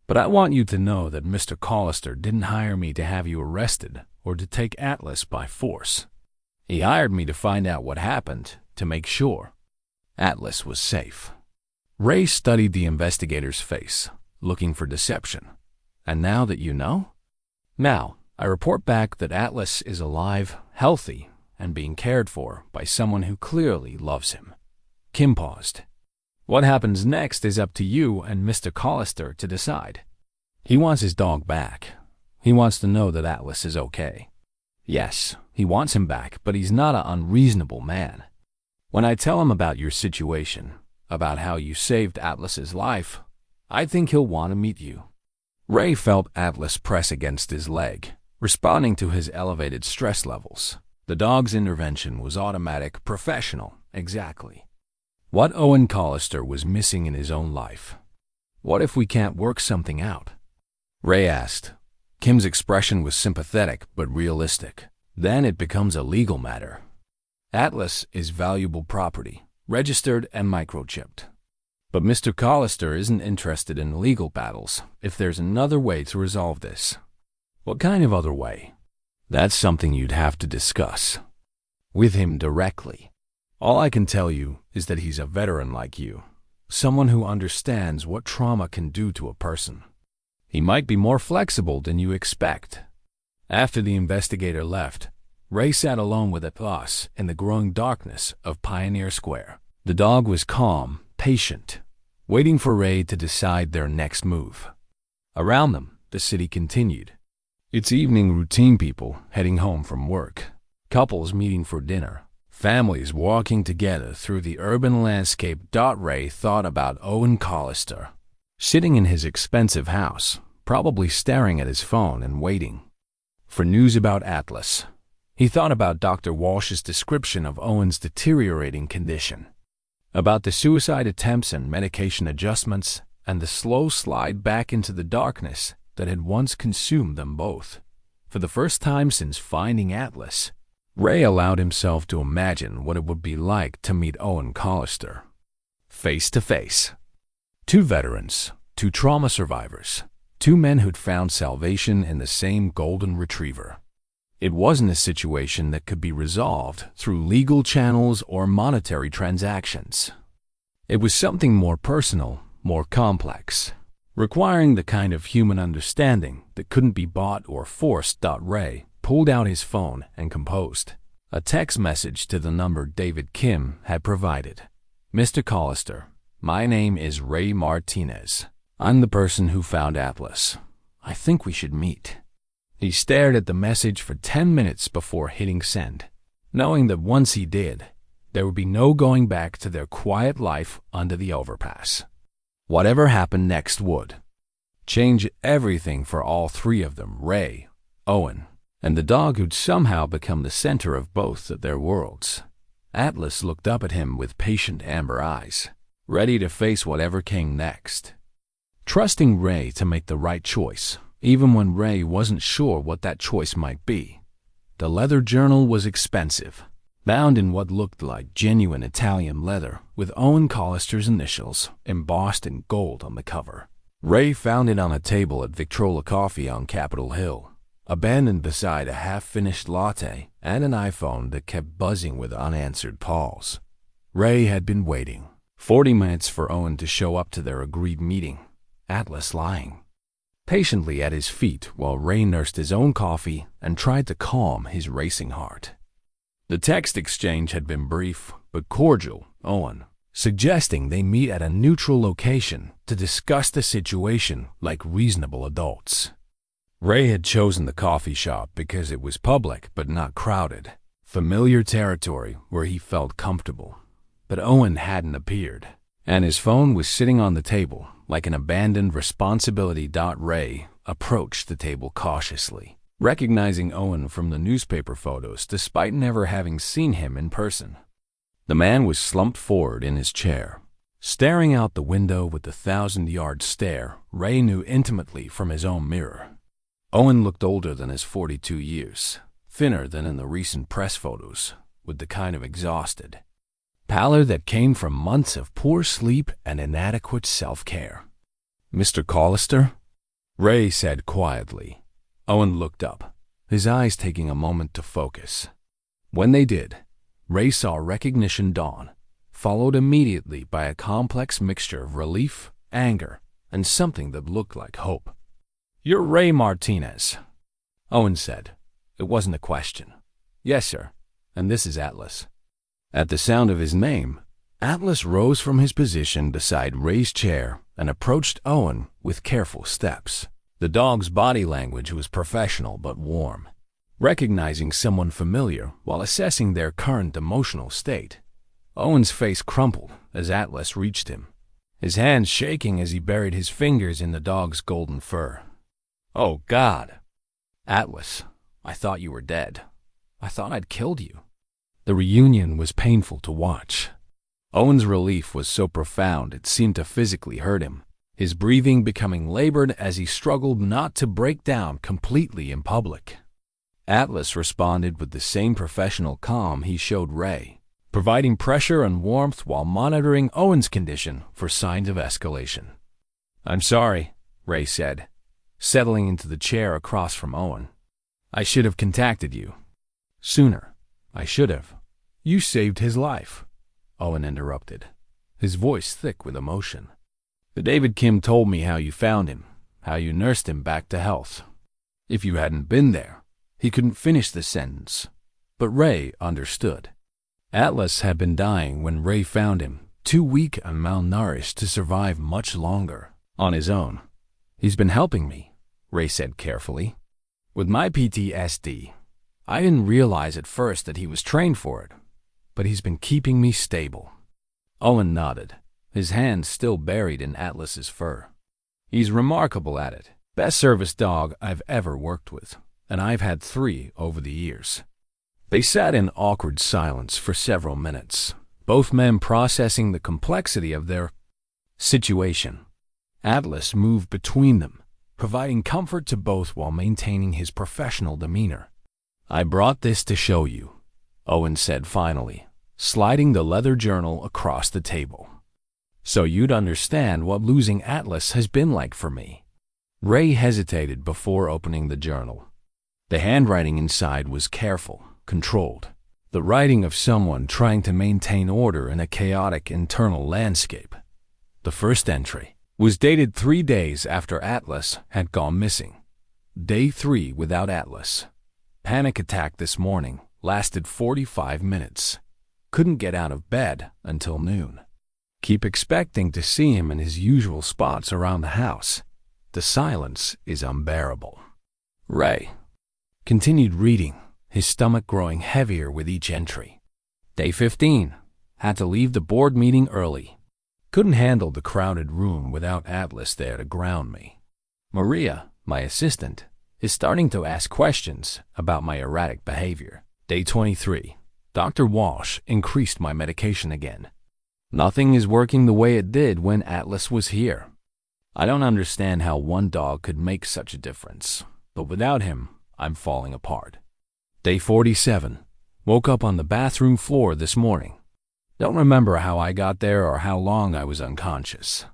But I want you to know that Mr. Collister didn't hire me to have you arrested or to take Atlas by force. He hired me to find out what happened, to make sure Atlas was safe. Ray studied the investigator's face, looking for deception. And now that you know? Now, I report back that Atlas is alive, healthy, and being cared for by someone who clearly loves him. Kim paused. What happens next is up to you and Mr. Collister to decide. He wants his dog back. He wants to know that Atlas is okay. Yes, he wants him back, but he's not an unreasonable man. When I tell him about your situation, about how you saved Atlas's life, I think he'll want to meet you. Ray felt Atlas press against his leg, responding to his elevated stress levels. The dog's intervention was automatic, professional, exactly what Owen Collister was missing in his own life. What if we can't work something out? Ray asked. Kim's expression was sympathetic but realistic. Then it becomes a legal matter. Atlas is valuable property, registered and microchipped. But Mr. Collister isn't interested in legal battles if there's another way to resolve this. What kind of other way? That's something you'd have to discuss with him directly. All I can tell you is that he's a veteran like you, someone who understands what trauma can do to a person. He might be more flexible than you expect. After the investigator left, Ray sat alone with Atlas in the growing darkness of Pioneer Square. The dog was calm, patient, waiting for Ray to decide their next move. Around them, the city continued. Its evening routine, people heading home from work, couples meeting for dinner, families walking together through the urban landscape. Ray thought about Owen Collister, sitting in his expensive house, probably staring at his phone and waiting for news about Atlas. He thought about Dr. Walsh's description of Owen's deteriorating condition, about the suicide attempts and medication adjustments, and the slow slide back into the darkness that had once consumed them both. For the first time since finding Atlas, Ray allowed himself to imagine what it would be like to meet Owen Collister, face to face. Two veterans, two trauma survivors, two men who'd found salvation in the same golden retriever. It wasn't a situation that could be resolved through legal channels or monetary transactions. It was something more personal, more complex, requiring the kind of human understanding that couldn't be bought or forced. Ray pulled out his phone and composed a text message to the number David Kim had provided. Mr. Collister, my name is Ray Martinez. I'm the person who found Atlas. I think we should meet. He stared at the message for 10 minutes before hitting send, knowing that once he did, there would be no going back to their quiet life under the overpass. Whatever happened next would change everything for all three of them, Ray, Owen, and the dog who'd somehow become the center of both of their worlds. Atlas looked up at him with patient amber eyes, ready to face whatever came next, trusting Ray to make the right choice, even when Ray wasn't sure what that choice might be. The leather journal was expensive, bound in what looked like genuine Italian leather, with Owen Collister's initials embossed in gold on the cover. Ray found it on a table at Victrola Coffee on Capitol Hill, abandoned beside a half-finished latte and an iPhone that kept buzzing with unanswered calls. Ray had been waiting 40 minutes for Owen to show up to their agreed meeting, Atlas lying patiently at his feet while Ray nursed his own coffee and tried to calm his racing heart. The text exchange had been brief but cordial, Owen suggesting they meet at a neutral location to discuss the situation like reasonable adults. Ray had chosen the coffee shop because it was public but not crowded, familiar territory where he felt comfortable. But Owen hadn't appeared, and his phone was sitting on the table like an abandoned responsibility. Ray approached the table cautiously, recognizing Owen from the newspaper photos despite never having seen him in person. The man was slumped forward in his chair, staring out the window with the 1,000-yard stare Ray knew intimately from his own mirror. Owen looked older than his 42 years, thinner than in the recent press photos, with the kind of exhausted pallor that came from months of poor sleep and inadequate self-care. "Mr. Collister?" Ray said quietly. Owen looked up, his eyes taking a moment to focus. When they did, Ray saw recognition dawn, followed immediately by a complex mixture of relief, anger, and something that looked like hope. "You're Ray Martinez," Owen said. It wasn't a question. "Yes, sir. And this is Atlas." At the sound of his name, Atlas rose from his position beside Ray's chair and approached Owen with careful steps. The dog's body language was professional but warm. Recognizing someone familiar while assessing their current emotional state, Owen's face crumpled as Atlas reached him, his hands shaking as he buried his fingers in the dog's golden fur. "Oh, God! Atlas, I thought you were dead. I thought I'd killed you." The reunion was painful to watch. Owen's relief was so profound it seemed to physically hurt him, his breathing becoming labored as he struggled not to break down completely in public. Atlas responded with the same professional calm he showed Ray, providing pressure and warmth while monitoring Owen's condition for signs of escalation. "I'm sorry," Ray said, settling into the chair across from Owen. "I should have contacted you sooner. I should have." "You saved his life," Owen interrupted, his voice thick with emotion. "The David Kim told me how you found him, how you nursed him back to health. If you hadn't been there..." He couldn't finish the sentence, but Ray understood. Atlas had been dying when Ray found him, too weak and malnourished to survive much longer on his own. "He's been helping me," Ray said carefully. "With my PTSD, I didn't realize at first that he was trained for it, but he's been keeping me stable." Owen nodded, his hands still buried in Atlas's fur. "He's remarkable at it. Best service dog I've ever worked with, and I've had 3 over the years." They sat in awkward silence for several minutes, both men processing the complexity of their situation. Atlas moved between them, providing comfort to both while maintaining his professional demeanor. "I brought this to show you," Owen said finally, sliding the leather journal across the table, "so you'd understand what losing Atlas has been like for me." Ray hesitated before opening the journal. The handwriting inside was careful, controlled, the writing of someone trying to maintain order in a chaotic internal landscape. The first entry was dated 3 days after Atlas had gone missing. Day 3 without Atlas. Panic attack this morning, lasted 45 minutes. Couldn't get out of bed until noon. Keep expecting to see him in his usual spots around the house. The silence is unbearable. Ray continued reading, his stomach growing heavier with each entry. Day 15. Had to leave the board meeting early. Couldn't handle the crowded room without Atlas there to ground me. Maria, my assistant, is starting to ask questions about my erratic behavior. Day 23. Dr. Walsh increased my medication again. Nothing is working the way it did when Atlas was here. I don't understand how one dog could make such a difference, but without him, I'm falling apart. Day 47. Woke up on the bathroom floor this morning. Don't remember how I got there or how long I was unconscious.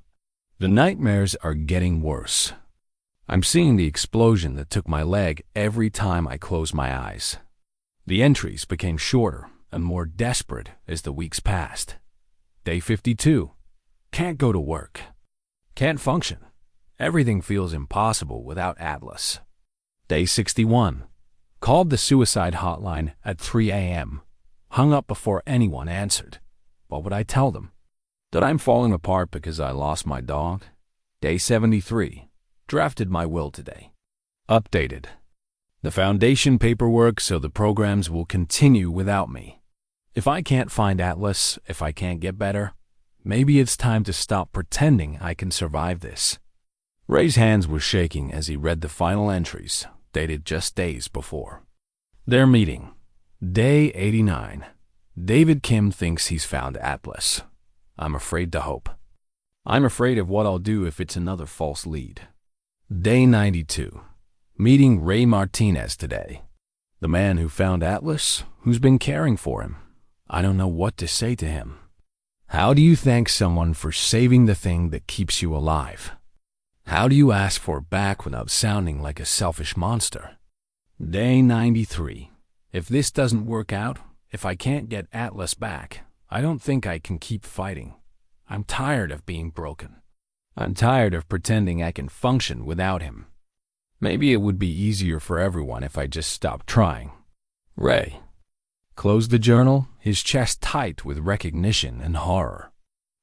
The nightmares are getting worse. I'm seeing the explosion that took my leg every time I close my eyes. The entries became shorter and more desperate as the weeks passed. Day 52. Can't go to work. Can't function. Everything feels impossible without Atlas. Day 61. Called the suicide hotline at 3 a.m. Hung up before anyone answered. What would I tell them? That I'm falling apart because I lost my dog? Day 73. Drafted my will today. Updated. The foundation paperwork so the programs will continue without me. If I can't find Atlas, if I can't get better, maybe it's time to stop pretending I can survive this. Ray's hands were shaking as he read the final entries, dated just days before. Their meeting. Day 89. David Kim thinks he's found Atlas. I'm afraid to hope. I'm afraid of what I'll do if it's another false lead. Day 92. Meeting Ray Martinez today. The man who found Atlas, who's been caring for him. I don't know what to say to him. How do you thank someone for saving the thing that keeps you alive? How do you ask for it back without sounding like a selfish monster? Day 93. If this doesn't work out, if I can't get Atlas back, I don't think I can keep fighting. I'm tired of being broken. I'm tired of pretending I can function without him. Maybe it would be easier for everyone if I just stopped trying. Ray. Closed the journal, his chest tight with recognition and horror.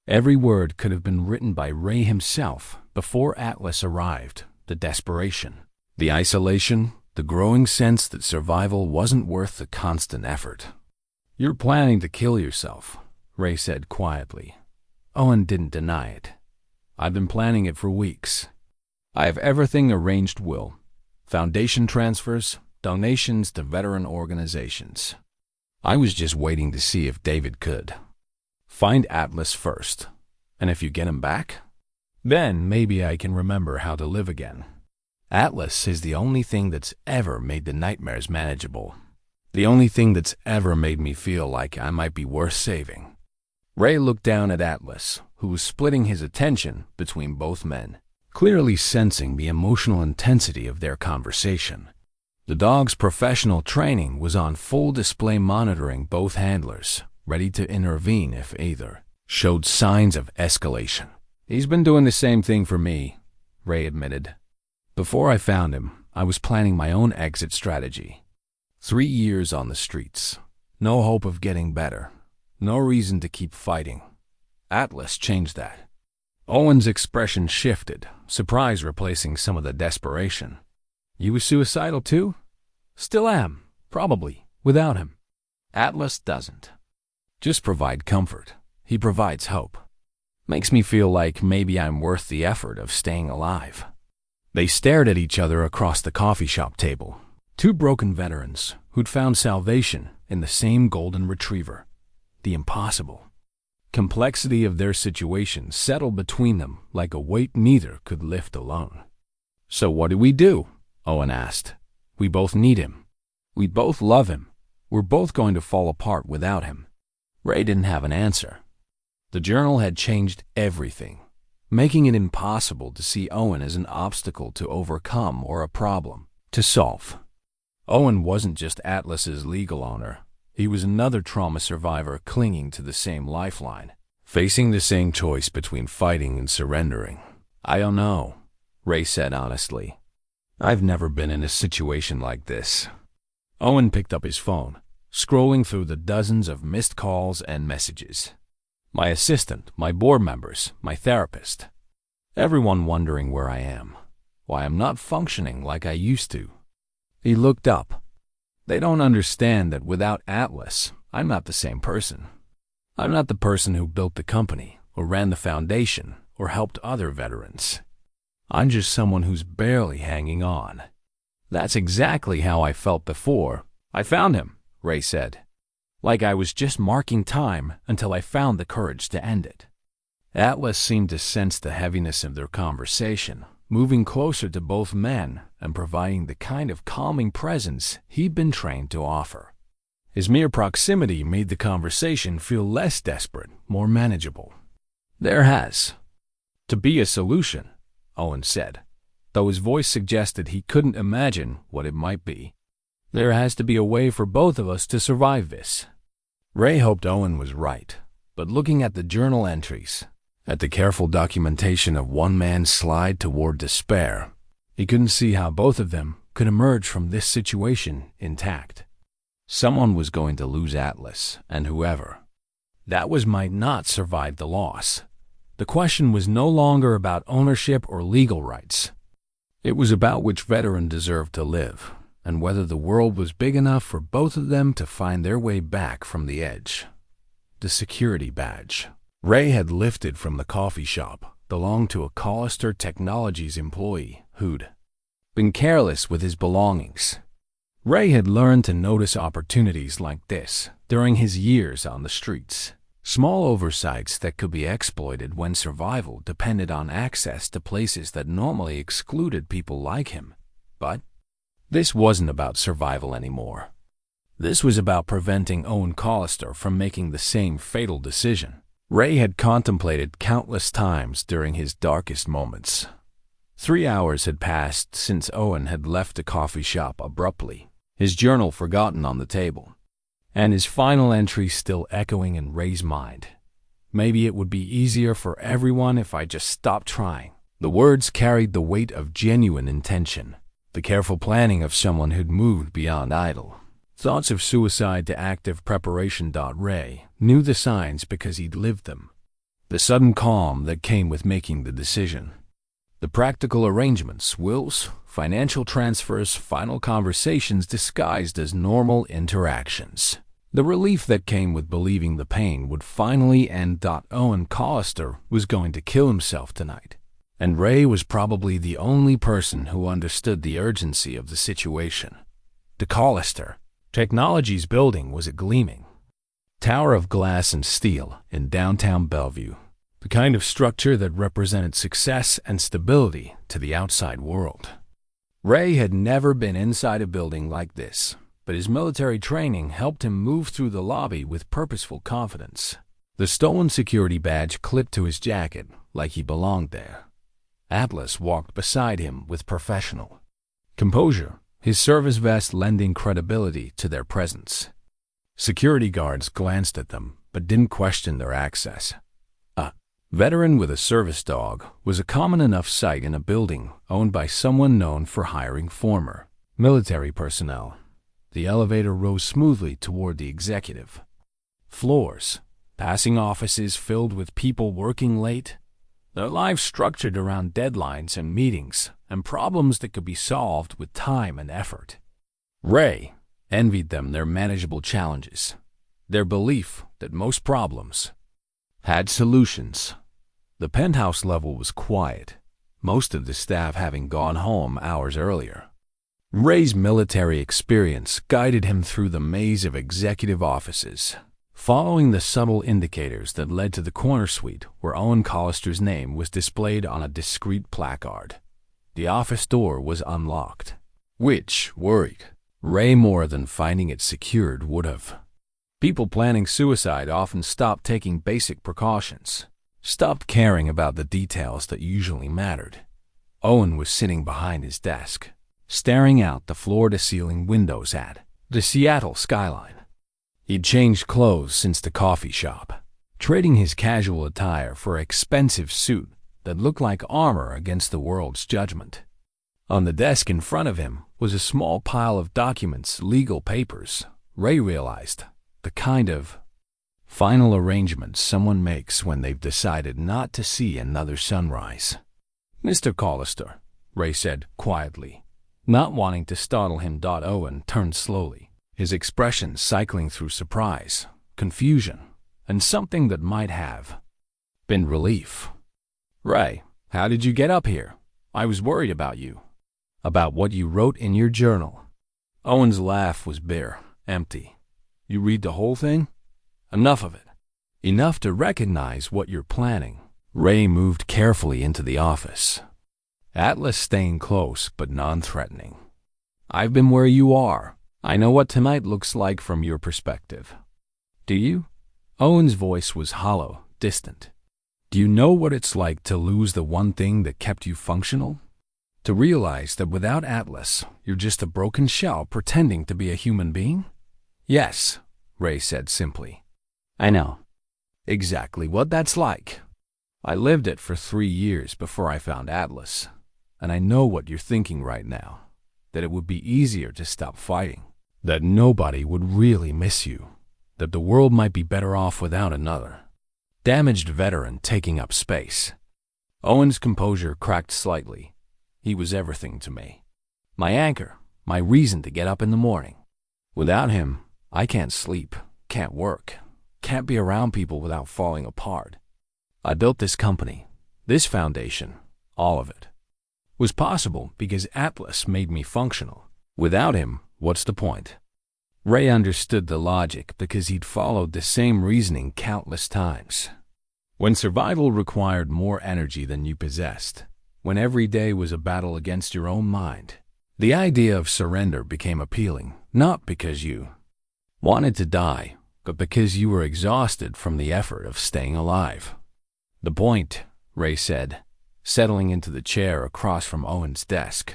Every word could have been written by Ray himself before Atlas arrived. The desperation, the isolation, the growing sense that survival wasn't worth the constant effort. You're planning to kill yourself, Ray said quietly. Owen didn't deny it. I've been planning it for weeks. I have everything arranged, Will. Foundation transfers, donations to veteran organizations. I was just waiting to see if David could. Find Atlas first, and if you get him back, then maybe I can remember how to live again. Atlas is the only thing that's ever made the nightmares manageable. The only thing that's ever made me feel like I might be worth saving. Ray looked down at Atlas, who was splitting his attention between both men, clearly sensing the emotional intensity of their conversation. The dog's professional training was on full display, monitoring both handlers, ready to intervene if either showed signs of escalation. He's been doing the same thing for me, Ray admitted. Before I found him, I was planning my own exit strategy. 3 years on the streets. No hope of getting better. No reason to keep fighting. Atlas changed that. Owen's expression shifted, surprise replacing some of the desperation. You were suicidal too? Still am, probably, without him. Atlas doesn't just provide comfort. He provides hope. Makes me feel like maybe I'm worth the effort of staying alive. They stared at each other across the coffee shop table. Two broken veterans who'd found salvation in the same golden retriever. The impossible complexity of their situation settled between them like a weight neither could lift alone. So what do we do? Owen asked. We both need him. We both love him. We're both going to fall apart without him. Ray didn't have an answer. The journal had changed everything, making it impossible to see Owen as an obstacle to overcome or a problem to solve. Owen wasn't just Atlas's legal owner. He was another trauma survivor clinging to the same lifeline, facing the same choice between fighting and surrendering. I don't know, Ray said honestly. I've never been in a situation like this. Owen picked up his phone, scrolling through the dozens of missed calls and messages. My assistant, my board members, my therapist. Everyone wondering where I am, why I'm not functioning like I used to. He looked up. They don't understand that without Atlas, I'm not the same person. I'm not the person who built the company, or ran the foundation, or helped other veterans. I'm just someone who's barely hanging on. That's exactly how I felt before I found him, Ray said. Like I was just marking time until I found the courage to end it. Atlas seemed to sense the heaviness of their conversation, moving closer to both men and providing the kind of calming presence he'd been trained to offer. His mere proximity made the conversation feel less desperate, more manageable. There has to be a solution, Owen said, though his voice suggested he couldn't imagine what it might be. There has to be a way for both of us to survive this. Ray hoped Owen was right, but looking at the journal entries, at the careful documentation of one man's slide toward despair, he couldn't see how both of them could emerge from this situation intact. Someone was going to lose Atlas, and whoever that was might not survive the loss. The question was no longer about ownership or legal rights. It was about which veteran deserved to live, and whether the world was big enough for both of them to find their way back from the edge. The security badge Ray had lifted from the coffee shop belonged to a Collister Technologies employee who'd been careless with his belongings. Ray had learned to notice opportunities like this during his years on the streets. Small oversights that could be exploited when survival depended on access to places that normally excluded people like him. But this wasn't about survival anymore. This was about preventing Owen Collister from making the same fatal decision Ray had contemplated countless times during his darkest moments. 3 hours had passed since Owen had left the coffee shop abruptly, his journal forgotten on the table, and his final entry still echoing in Ray's mind. Maybe it would be easier for everyone if I just stopped trying. The words carried the weight of genuine intention, the careful planning of someone who'd moved beyond idle thoughts of suicide to active preparation. Ray knew the signs because he'd lived them. The sudden calm that came with making the decision. The practical arrangements, wills, financial transfers, final conversations disguised as normal interactions. The relief that came with believing the pain would finally end. Owen Collister was going to kill himself tonight, and Ray was probably the only person who understood the urgency of the situation. The Collister Technologies building was a gleaming tower of glass and steel in downtown Bellevue, the kind of structure that represented success and stability to the outside world. Ray had never been inside a building like this, but his military training helped him move through the lobby with purposeful confidence. The stolen security badge clipped to his jacket like he belonged there. Atlas walked beside him with professional composure, his service vest lending credibility to their presence. Security guards glanced at them, but didn't question their access. A veteran with a service dog was a common enough sight in a building owned by someone known for hiring former military personnel. The elevator rose smoothly toward the executive floors, passing offices filled with people working late, their lives structured around deadlines and meetings and problems that could be solved with time and effort. Ray envied them their manageable challenges, their belief that most problems had solutions. The penthouse level was quiet, most of the staff having gone home hours earlier. Ray's military experience guided him through the maze of executive offices, following the subtle indicators that led to the corner suite where Owen Collister's name was displayed on a discreet placard. The office door was unlocked, which worried Ray more than finding it secured would have. People planning suicide often stopped taking basic precautions, stopped caring about the details that usually mattered. Owen was sitting behind his desk, staring out the floor-to-ceiling windows at the Seattle skyline. He'd changed clothes since the coffee shop, trading his casual attire for an expensive suit that looked like armor against the world's judgment. On the desk in front of him was a small pile of documents, legal papers. Ray realized the kind of final arrangements someone makes when they've decided not to see another sunrise. "Mr. Collister," Ray said quietly, not wanting to startle him. Owen turned slowly, his expression cycling through surprise, confusion, and something that might have been relief. "Ray, how did you get up here? I was worried about you." "About what you wrote in your journal." Owen's laugh was bare, empty. "You read the whole thing?" "Enough of it. Enough to recognize what you're planning." Ray moved carefully into the office, Atlas staying close but non-threatening. "I've been where you are. I know what tonight looks like from your perspective." "Do you?" Owen's voice was hollow, distant. "Do you know what it's like to lose the one thing that kept you functional? To realize that without Atlas, you're just a broken shell pretending to be a human being?" "Yes," Ray said simply. "I know exactly what that's like. I lived it for 3 years before I found Atlas, and I know what you're thinking right now, that it would be easier to stop fighting. that nobody would really miss you, that the world might be better off without another damaged veteran taking up space. Owen's composure cracked slightly. He was everything to me. My anchor, my reason to get up in the morning. Without him, I can't sleep, can't work, can't be around people without falling apart. I built this company, this foundation, all of it. Was possible because Atlas made me functional. Without him, what's the point? Ray understood the logic because he'd followed the same reasoning countless times. When survival required more energy than you possessed, when every day was a battle against your own mind, the idea of surrender became appealing, not because you wanted to die, but because you were exhausted from the effort of staying alive. The point, Ray said, settling into the chair across from Owen's desk,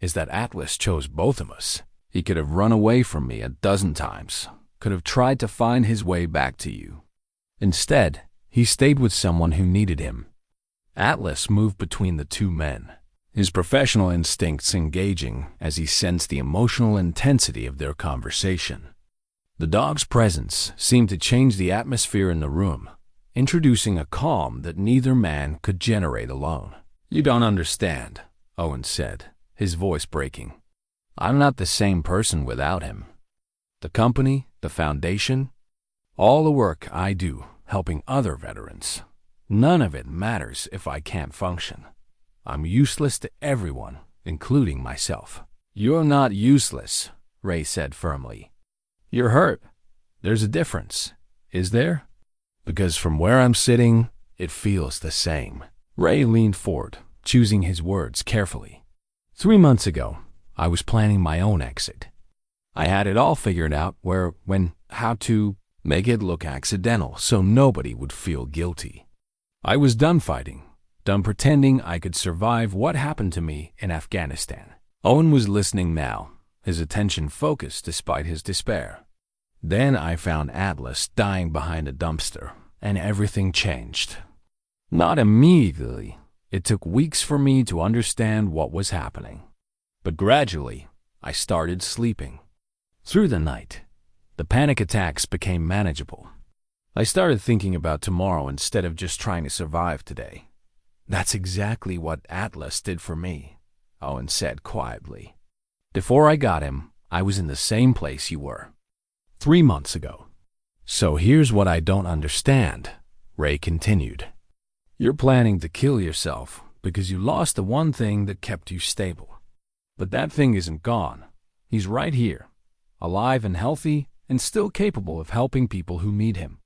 is that Atlas chose both of us. He could have run away from me a dozen times, could have tried to find his way back to you. Instead, he stayed with someone who needed him. Atlas moved between the two men, his professional instincts engaging as he sensed the emotional intensity of their conversation. The dog's presence seemed to change the atmosphere in the room, introducing a calm that neither man could generate alone. "You don't understand," Owen said, his voice breaking. "I'm not the same person without him. The company, the foundation, all the work I do helping other veterans, none of it matters if I can't function. I'm useless to everyone, including myself." "You're not useless," Ray said firmly. "You're hurt. There's a difference, is there? Because from where I'm sitting, it feels the same." Ray leaned forward, choosing his words carefully. 3 months ago, I was planning my own exit. I had it all figured out where, when, how to make it look accidental so nobody would feel guilty. I was done fighting, done pretending I could survive what happened to me in Afghanistan. Owen was listening now, his attention focused despite his despair. Then I found Atlas dying behind a dumpster, and everything changed. Not immediately. It took weeks for me to understand what was happening. But gradually, I started sleeping. Through the night, the panic attacks became manageable. I started thinking about tomorrow instead of just trying to survive today. "That's exactly what Atlas did for me," Owen said quietly. "Before I got him, I was in the same place you were. 3 months ago." "So here's what I don't understand," Ray continued. "You're planning to kill yourself because you lost the one thing that kept you stable. But that thing isn't gone. He's right here, alive and healthy, and still capable of helping people who need him."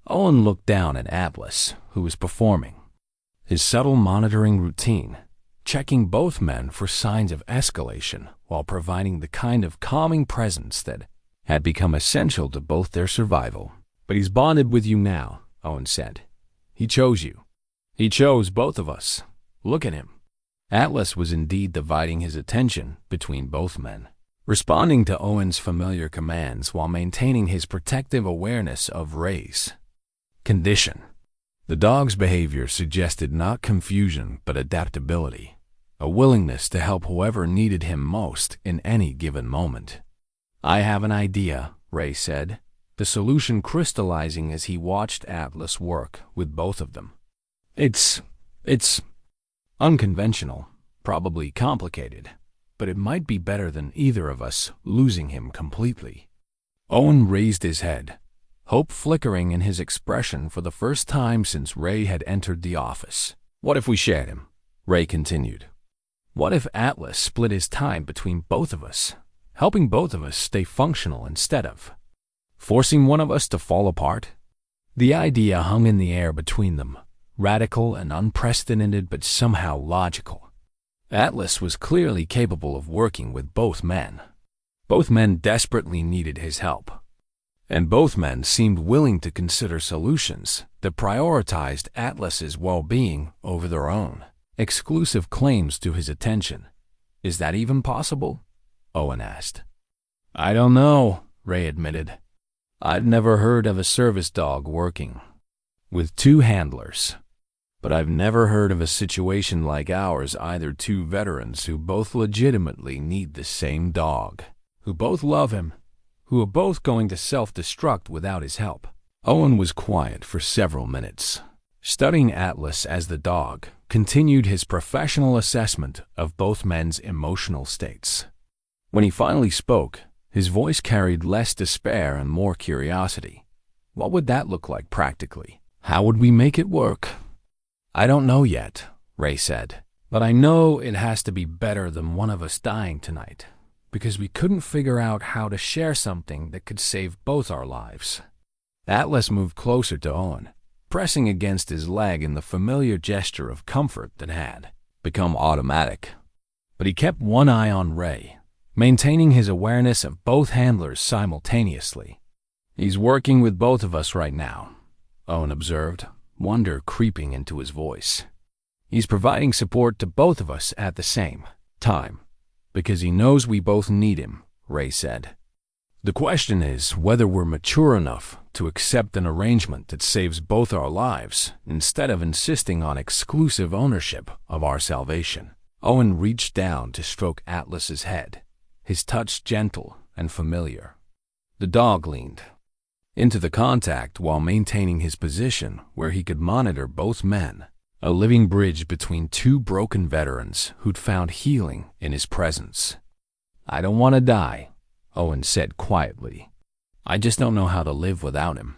Owen looked down at Atlas, who was performing his subtle monitoring routine, checking both men for signs of escalation while providing the kind of calming presence that had become essential to both their survival. "But he's bonded with you now," Owen said. "He chose you. He chose both of us. Look at him." Atlas was indeed dividing his attention between both men, responding to Owen's familiar commands while maintaining his protective awareness of Ray's condition. The dog's behavior suggested not confusion but adaptability, a willingness to help whoever needed him most in any given moment. "I have an idea," Ray said, the solution crystallizing as he watched Atlas work with both of them. It's unconventional, probably complicated, but it might be better than either of us losing him completely." Owen raised his head, hope flickering in his expression for the first time since Ray had entered the office. "What if we shared him?" Ray continued. "What if Atlas split his time between both of us, helping both of us stay functional instead of forcing one of us to fall apart?" The idea hung in the air between them, radical and unprecedented but somehow logical. Atlas was clearly capable of working with both men. Both men desperately needed his help. And both men seemed willing to consider solutions that prioritized Atlas's well-being over their own exclusive claims to his attention. "Is that even possible?" Owen asked. "I don't know," Ray admitted. "I've never heard of a service dog working with 2 handlers. But I've never heard of a situation like ours either. 2 veterans who both legitimately need the same dog, who both love him who were both going to self-destruct without his help. Owen was quiet for several minutes, studying Atlas as the dog continued his professional assessment of both men's emotional states. When he finally spoke, his voice carried less despair and more curiosity. What would that look like practically? How would we make it work? I don't know yet, Ray said, but I know it has to be better than one of us dying tonight, because we couldn't figure out how to share something that could save both our lives. Atlas moved closer to Owen, pressing against his leg in the familiar gesture of comfort that had become automatic. But he kept one eye on Ray, maintaining his awareness of both handlers simultaneously. He's working with both of us right now, Owen observed, wonder creeping into his voice. He's providing support to both of us at the same time, because he knows we both need him, Ray said. The question is whether we're mature enough to accept an arrangement that saves both our lives instead of insisting on exclusive ownership of our salvation. Owen reached down to stroke Atlas's head, his touch gentle and familiar. The dog leaned into the contact while maintaining his position where he could monitor both men, a living bridge between two broken veterans who'd found healing in his presence. I don't want to die, Owen said quietly. I just don't know how to live without him.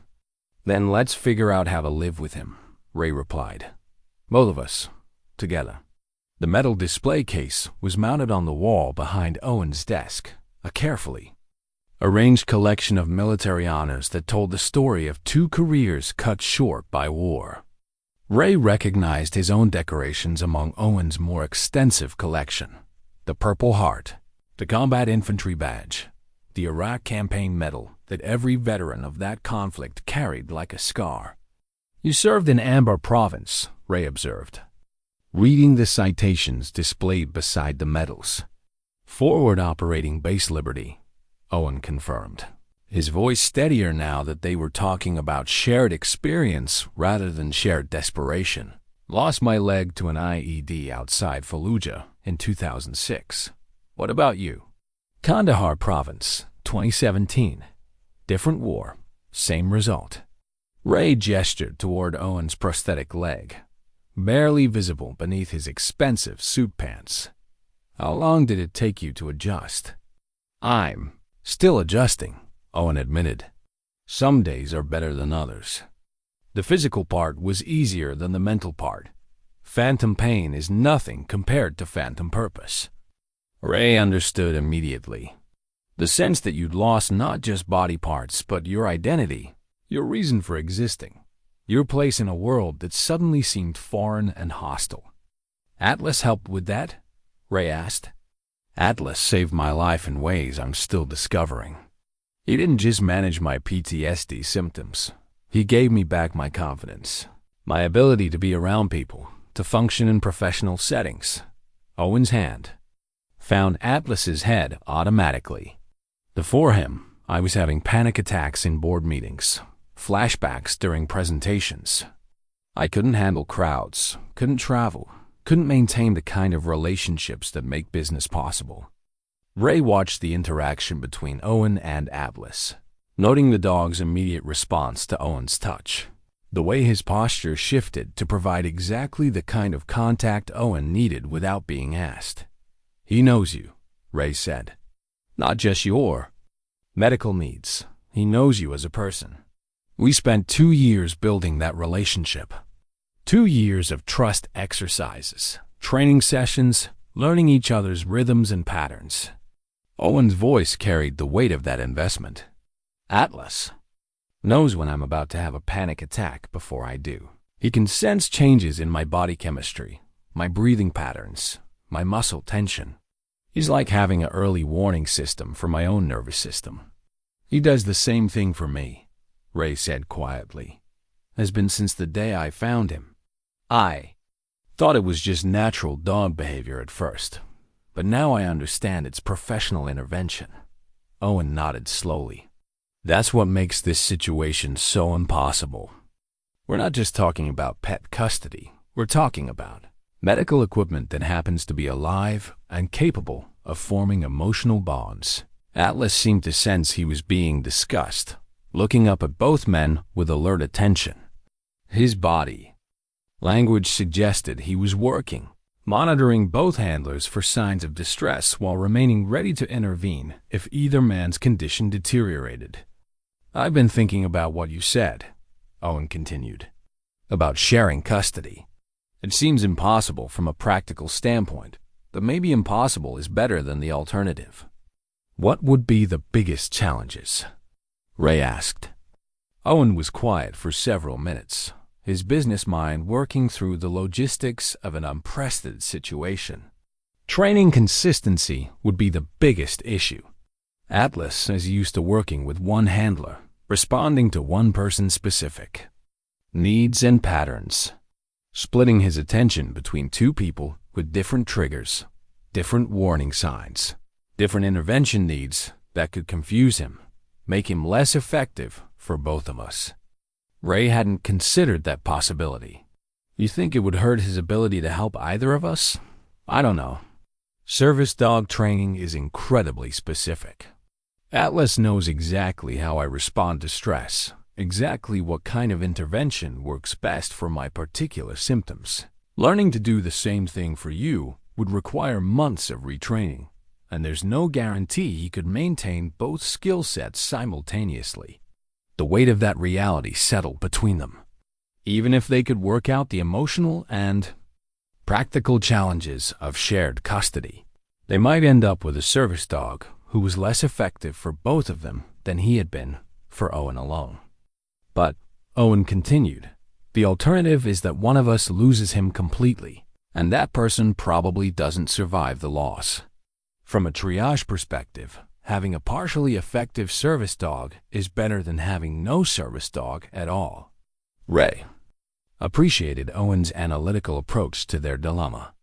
Then let's figure out how to live with him, Ray replied. Both of us, together. The metal display case was mounted on the wall behind Owen's desk, a carefully arranged collection of military honors that told the story of two careers cut short by war. Ray recognized his own decorations among Owen's more extensive collection: the Purple Heart, the Combat Infantry Badge, the Iraq Campaign Medal that every veteran of that conflict carried like a scar. You served in Amber Province, Ray observed, reading the citations displayed beside the medals. Forward Operating Base Liberty, Owen confirmed, his voice steadier now that they were talking about shared experience rather than shared desperation. Lost my leg to an IED outside Fallujah in 2006. What about you? Kandahar Province, 2017. Different war, same result. Ray gestured toward Owen's prosthetic leg, barely visible beneath his expensive suit pants. How long did it take you to adjust? I'm still adjusting, Owen admitted. Some days are better than others. The physical part was easier than the mental part. Phantom pain is nothing compared to phantom purpose. Ray understood immediately. The sense that you'd lost not just body parts, but your identity, your reason for existing, your place in a world that suddenly seemed foreign and hostile. Atlas helped with that? Ray asked. Atlas saved my life in ways I'm still discovering. He didn't just manage my PTSD symptoms. He gave me back my confidence, my ability to be around people, to function in professional settings. Owen's hand found Atlas's head automatically. Before him, I was having panic attacks in board meetings, flashbacks during presentations. I couldn't handle crowds, couldn't travel, couldn't maintain the kind of relationships that make business possible. Ray watched the interaction between Owen and Atlas, noting the dog's immediate response to Owen's touch, the way his posture shifted to provide exactly the kind of contact Owen needed without being asked. He knows you, Ray said. Not just your medical needs. He knows you as a person. We spent 2 years building that relationship. 2 years of trust exercises, training sessions, learning each other's rhythms and patterns. Owen's voice carried the weight of that investment. Atlas knows when I'm about to have a panic attack before I do. He can sense changes in my body chemistry, my breathing patterns, my muscle tension. He's like having an early warning system for my own nervous system. He does the same thing for me, Ray said quietly. Has been since the day I found him. I thought it was just natural dog behavior at first, but now I understand it's professional intervention. Owen nodded slowly. That's what makes this situation so impossible. We're not just talking about pet custody. We're talking about medical equipment that happens to be alive and capable of forming emotional bonds. Atlas seemed to sense he was being discussed, looking up at both men with alert attention. His body language suggested he was working, monitoring both handlers for signs of distress while remaining ready to intervene if either man's condition deteriorated. "I've been thinking about what you said," Owen continued, "about sharing custody. It seems impossible from a practical standpoint, but maybe impossible is better than the alternative." "What would be the biggest challenges?" Ray asked. Owen was quiet for several minutes, his business mind working through the logistics of an unprecedented situation. Training consistency would be the biggest issue. Atlas is used to working with one handler, responding to one person's specific needs and patterns. Splitting his attention between two people with different triggers, different warning signs, different intervention needs that could confuse him, make him less effective for both of us. Ray hadn't considered that possibility. "You think it would hurt his ability to help either of us?" "I don't know. Service dog training is incredibly specific. Atlas knows exactly how I respond to stress, exactly what kind of intervention works best for my particular symptoms. Learning to do the same thing for you would require months of retraining, and there's no guarantee he could maintain both skill sets simultaneously." The weight of that reality settled between them. Even if they could work out the emotional and practical challenges of shared custody, they might end up with a service dog who was less effective for both of them than he had been for Owen alone. "But," Owen continued, "the alternative is that one of us loses him completely, and that person probably doesn't survive the loss. From a triage perspective, having a partially effective service dog is better than having no service dog at all." Ray appreciated Owen's analytical approach to their dilemma.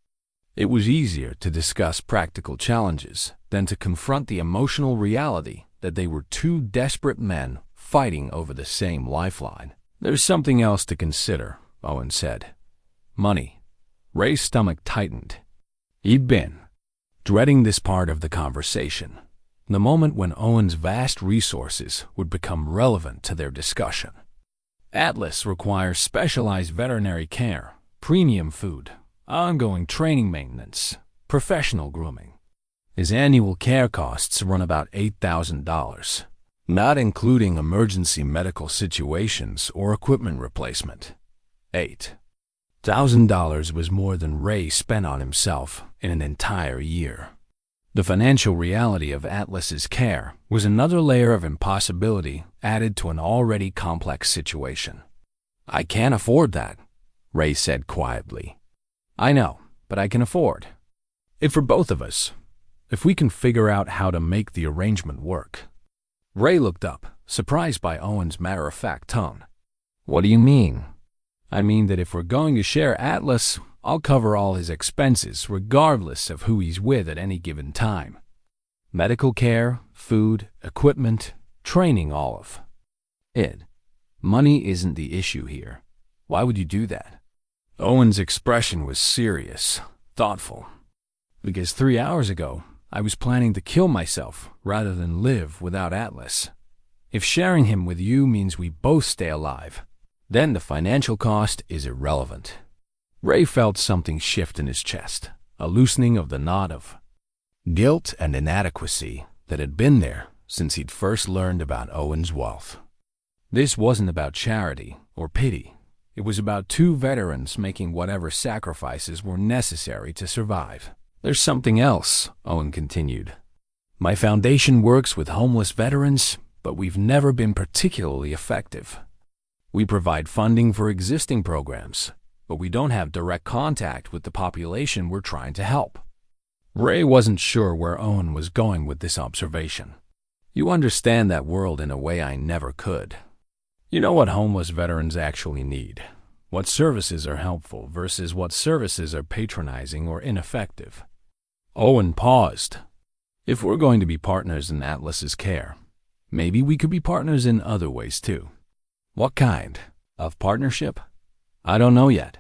It was easier to discuss practical challenges than to confront the emotional reality that they were two desperate men fighting over the same lifeline. "There's something else to consider," Owen said. "Money." Ray's stomach tightened. He'd been dreading this part of the conversation, the moment when Owen's vast resources would become relevant to their discussion. Atlas requires specialized veterinary care, premium food, ongoing training maintenance, professional grooming. His annual care costs run about $8,000, not including emergency medical situations or equipment replacement. $8,000 was more than Ray spent on himself in an entire year. The financial reality of Atlas's care was another layer of impossibility added to an already complex situation. "I can't afford that," Ray said quietly. "I know, but I can afford it for both of us, if we can figure out how to make the arrangement work." Ray looked up, surprised by Owen's matter-of-fact tone. "What do you mean?" "I mean that if we're going to share Atlas, I'll cover all his expenses regardless of who he's with at any given time. Medical care, food, equipment, training, all of it. Money isn't the issue here. Why would you do that?" Owen's expression was serious, thoughtful. "Because 3 hours ago, I was planning to kill myself rather than live without Atlas. If sharing him with you means we both stay alive, then the financial cost is irrelevant." Ray felt something shift in his chest, a loosening of the knot of guilt and inadequacy that had been there since he'd first learned about Owen's wealth. This wasn't about charity or pity. It was about two veterans making whatever sacrifices were necessary to survive. "There's something else," Owen continued. "My foundation works with homeless veterans, but we've never been particularly effective. We provide funding for existing programs, but we don't have direct contact with the population we're trying to help." Ray wasn't sure where Owen was going with this observation. "You understand that world in a way I never could. You know what homeless veterans actually need, what services are helpful versus what services are patronizing or ineffective." Owen paused. "If we're going to be partners in Atlas's care, maybe we could be partners in other ways too." "What kind of partnership?" "I don't know yet.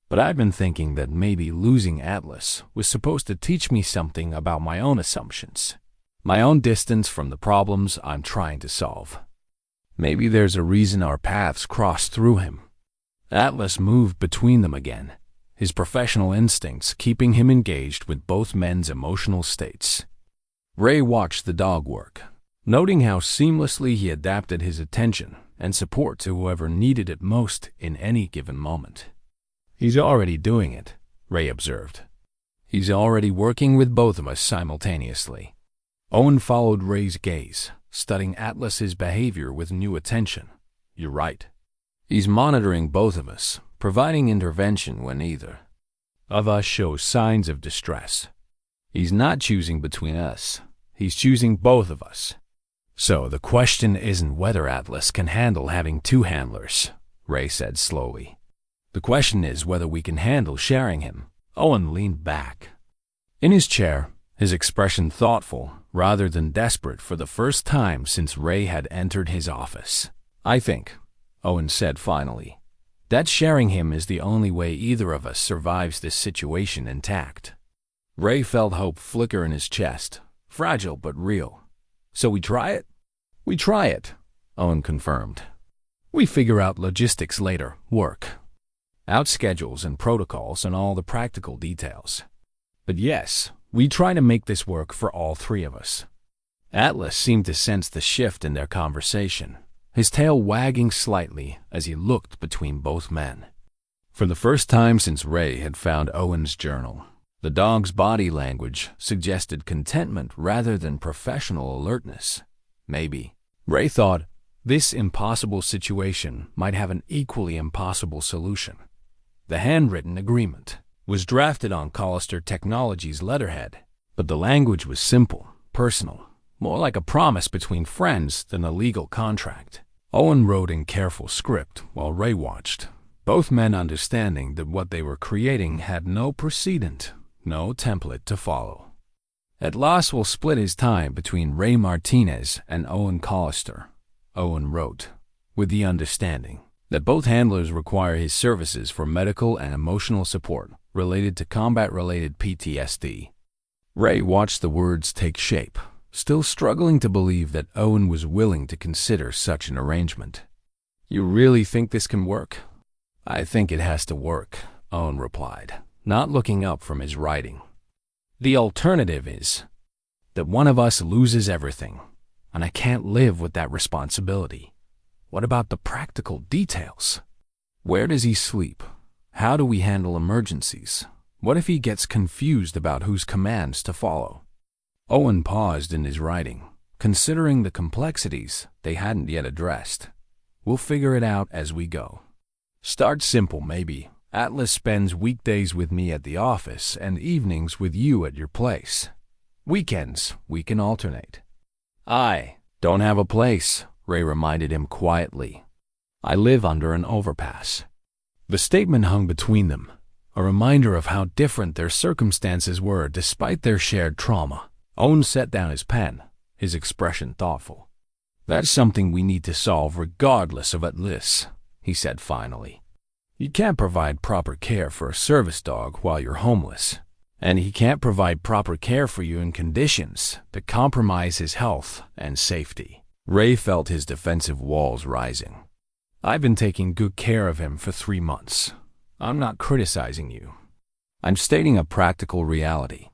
But I've been thinking that maybe losing Atlas was supposed to teach me something about my own assumptions. my own distance from the problems I'm trying to solve. Maybe there's a reason our paths crossed through him. Atlas moved between them again, his professional instincts keeping him engaged with both men's emotional states. Ray watched the dog work, noting how seamlessly he adapted his attention and support to whoever needed it most in any given moment. He's already doing it, Ray observed. He's already working with both of us simultaneously. Owen followed Ray's gaze, studying Atlas's behavior with new attention. You're right. He's monitoring both of us, providing intervention when either of us shows signs of distress. He's not choosing between us. He's choosing both of us. So the question isn't whether Atlas can handle having two handlers, Ray said slowly. The question is whether we can handle sharing him. Owen leaned back in his chair, his expression thoughtful rather than desperate for the first time since Ray had entered his office. I think, Owen said finally, that sharing him is the only way either of us survives this situation intact. Ray felt hope flicker in his chest, fragile but real. So we try it? We try it, Owen confirmed. We figure out logistics later, work out schedules and protocols and all the practical details. But yes, we try to make this work for all three of us. Atlas seemed to sense the shift in their conversation, his tail wagging slightly as he looked between both men. For the first time since Ray had found Owen's journal, the dog's body language suggested contentment rather than professional alertness. Maybe, Ray thought, this impossible situation might have an equally impossible solution. The handwritten agreement was drafted on Collister Technologies' letterhead, but the language was simple, personal, more like a promise between friends than a legal contract. Owen wrote in careful script while Ray watched, both men understanding that what they were creating had no precedent, no template to follow. Atlas will split his time between Ray Martinez and Owen Collister, Owen wrote, with the understanding that both handlers require his services for medical and emotional support related to combat-related PTSD. Ray watched the words take shape, still struggling to believe that Owen was willing to consider such an arrangement. You really think this can work? I think it has to work, Owen replied, not looking up from his writing. The alternative is that one of us loses everything, and I can't live with that responsibility. What about the practical details? Where does he sleep? How do we handle emergencies? What if he gets confused about whose commands to follow? Owen paused in his writing, considering the complexities they hadn't yet addressed. We'll figure it out as we go. Start simple, maybe. Atlas spends weekdays with me at the office and evenings with you at your place. Weekends, we can alternate. I don't have a place, Ray reminded him quietly. I live under an overpass. The statement hung between them, a reminder of how different their circumstances were despite their shared trauma. Owen set down his pen, his expression thoughtful. That's something we need to solve regardless of Atlas, he said finally. You can't provide proper care for a service dog while you're homeless, and he can't provide proper care for you in conditions that compromise his health and safety. Ray felt his defensive walls rising. I've been taking good care of him for 3 months. I'm not criticizing you. I'm stating a practical reality.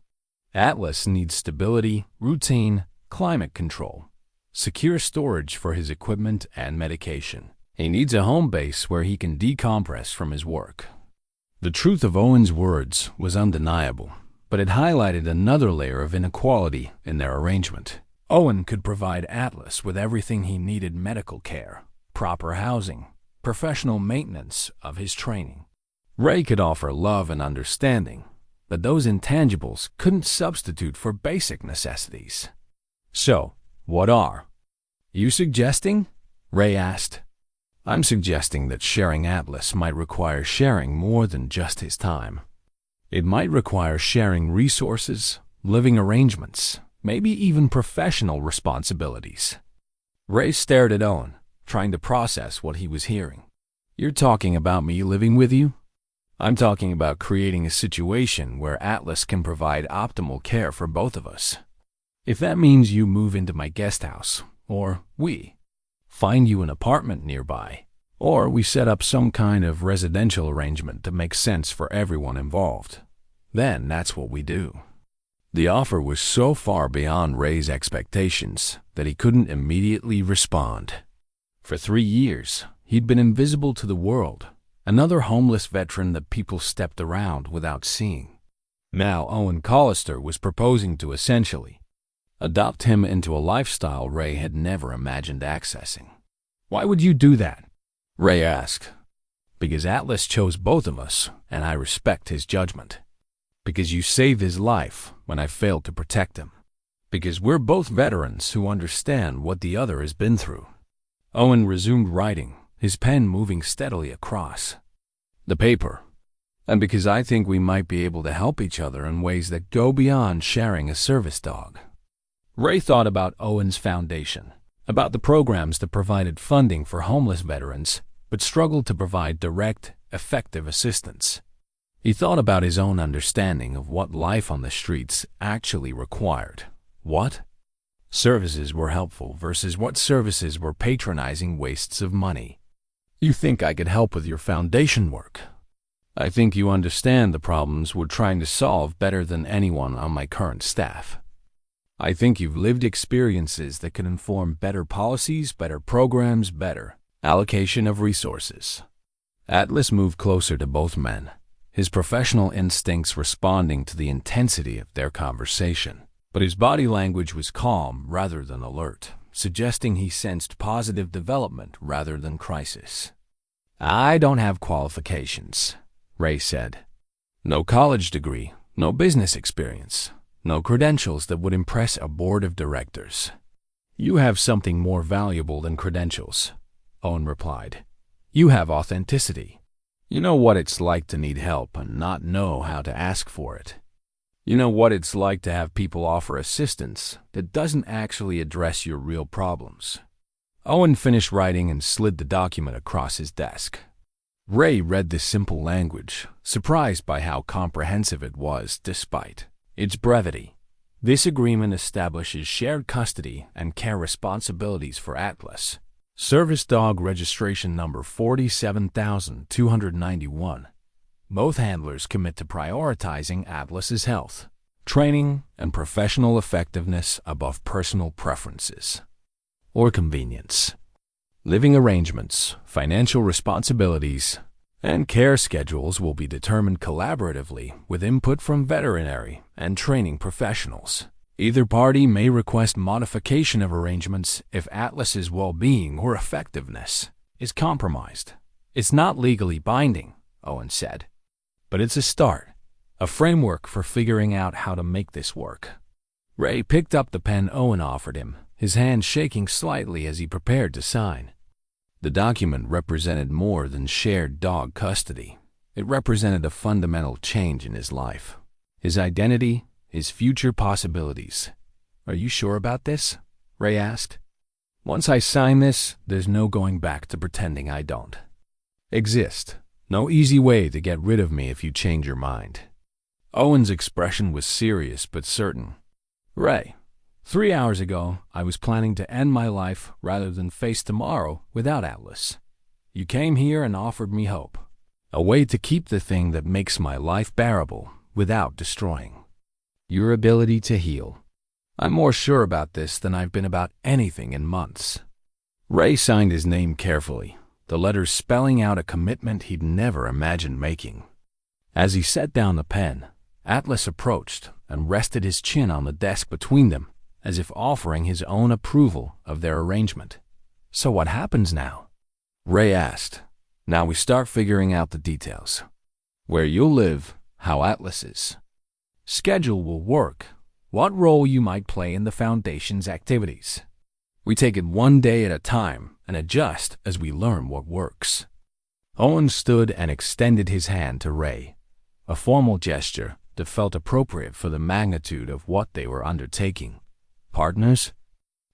Atlas needs stability, routine, climate control, secure storage for his equipment and medication. He needs a home base where he can decompress from his work. The truth of Owen's words was undeniable, but it highlighted another layer of inequality in their arrangement. Owen could provide Atlas with everything he needed: medical care, proper housing, professional maintenance of his training. Ray could offer love and understanding, but those intangibles couldn't substitute for basic necessities. So, what are you suggesting? Ray asked. I'm suggesting that sharing Atlas might require sharing more than just his time. It might require sharing resources, living arrangements, maybe even professional responsibilities. Ray stared at Owen, trying to process what he was hearing. You're talking about me living with you? I'm talking about creating a situation where Atlas can provide optimal care for both of us. If that means you move into my guest house, or we find you an apartment nearby, or we set up some kind of residential arrangement to make sense for everyone involved, then that's what we do." The offer was so far beyond Ray's expectations that he couldn't immediately respond. For 3 years, he'd been invisible to the world, another homeless veteran that people stepped around without seeing. Now Owen Collister was proposing to essentially adopt him into a lifestyle Ray had never imagined accessing. "Why would you do that?" Ray asked. "Because Atlas chose both of us, and I respect his judgment. Because you saved his life when I failed to protect him. Because we're both veterans who understand what the other has been through." Owen resumed writing, his pen moving steadily across the paper. "And because I think we might be able to help each other in ways that go beyond sharing a service dog." Ray thought about Owen's foundation, about the programs that provided funding for homeless veterans but struggled to provide direct, effective assistance. He thought about his own understanding of what life on the streets actually required. What services were helpful versus what services were patronizing wastes of money. "You think I could help with your foundation work? I think you understand the problems we're trying to solve better than anyone on my current staff. I think you've lived experiences that could inform better policies, better programs, better allocation of resources." Atlas moved closer to both men, his professional instincts responding to the intensity of their conversation. But his body language was calm rather than alert, suggesting he sensed positive development rather than crisis. "I don't have qualifications," Ray said. "No college degree, no business experience, no credentials that would impress a board of directors." "You have something more valuable than credentials," Owen replied. "You have authenticity. You know what it's like to need help and not know how to ask for it. You know what it's like to have people offer assistance that doesn't actually address your real problems." Owen finished writing and slid the document across his desk. Ray read the simple language, surprised by how comprehensive it was despite its brevity. This agreement establishes shared custody and care responsibilities for Atlas. Service dog registration number 47,291. Both handlers commit to prioritizing Atlas's health, training, and professional effectiveness above personal preferences or convenience. Living arrangements, financial responsibilities, and care schedules will be determined collaboratively with input from veterinary and training professionals. Either party may request modification of arrangements if Atlas's well-being or effectiveness is compromised. "It's not legally binding," Owen said, "but it's a start, a framework for figuring out how to make this work." Ray picked up the pen Owen offered him, his hand shaking slightly as he prepared to sign. The document represented more than shared dog custody. It represented a fundamental change in his life, his identity, his future possibilities. "Are you sure about this?" Ray asked. "Once I sign this, there's no going back to pretending I don't exist. No easy way to get rid of me if you change your mind." Owen's expression was serious but certain. "Ray, 3 hours ago, I was planning to end my life rather than face tomorrow without Atlas. You came here and offered me hope, a way to keep the thing that makes my life bearable without destroying your ability to heal. I'm more sure about this than I've been about anything in months." Ray signed his name carefully, the letters spelling out a commitment he'd never imagined making. As he set down the pen, Atlas approached and rested his chin on the desk between them, as if offering his own approval of their arrangement. "So what happens now?" Ray asked. "Now we start figuring out the details. Where you'll live, how Atlas's schedule will work, what role you might play in the Foundation's activities. We take it one day at a time and adjust as we learn what works." Owen stood and extended his hand to Ray, a formal gesture that felt appropriate for the magnitude of what they were undertaking. "Partners?"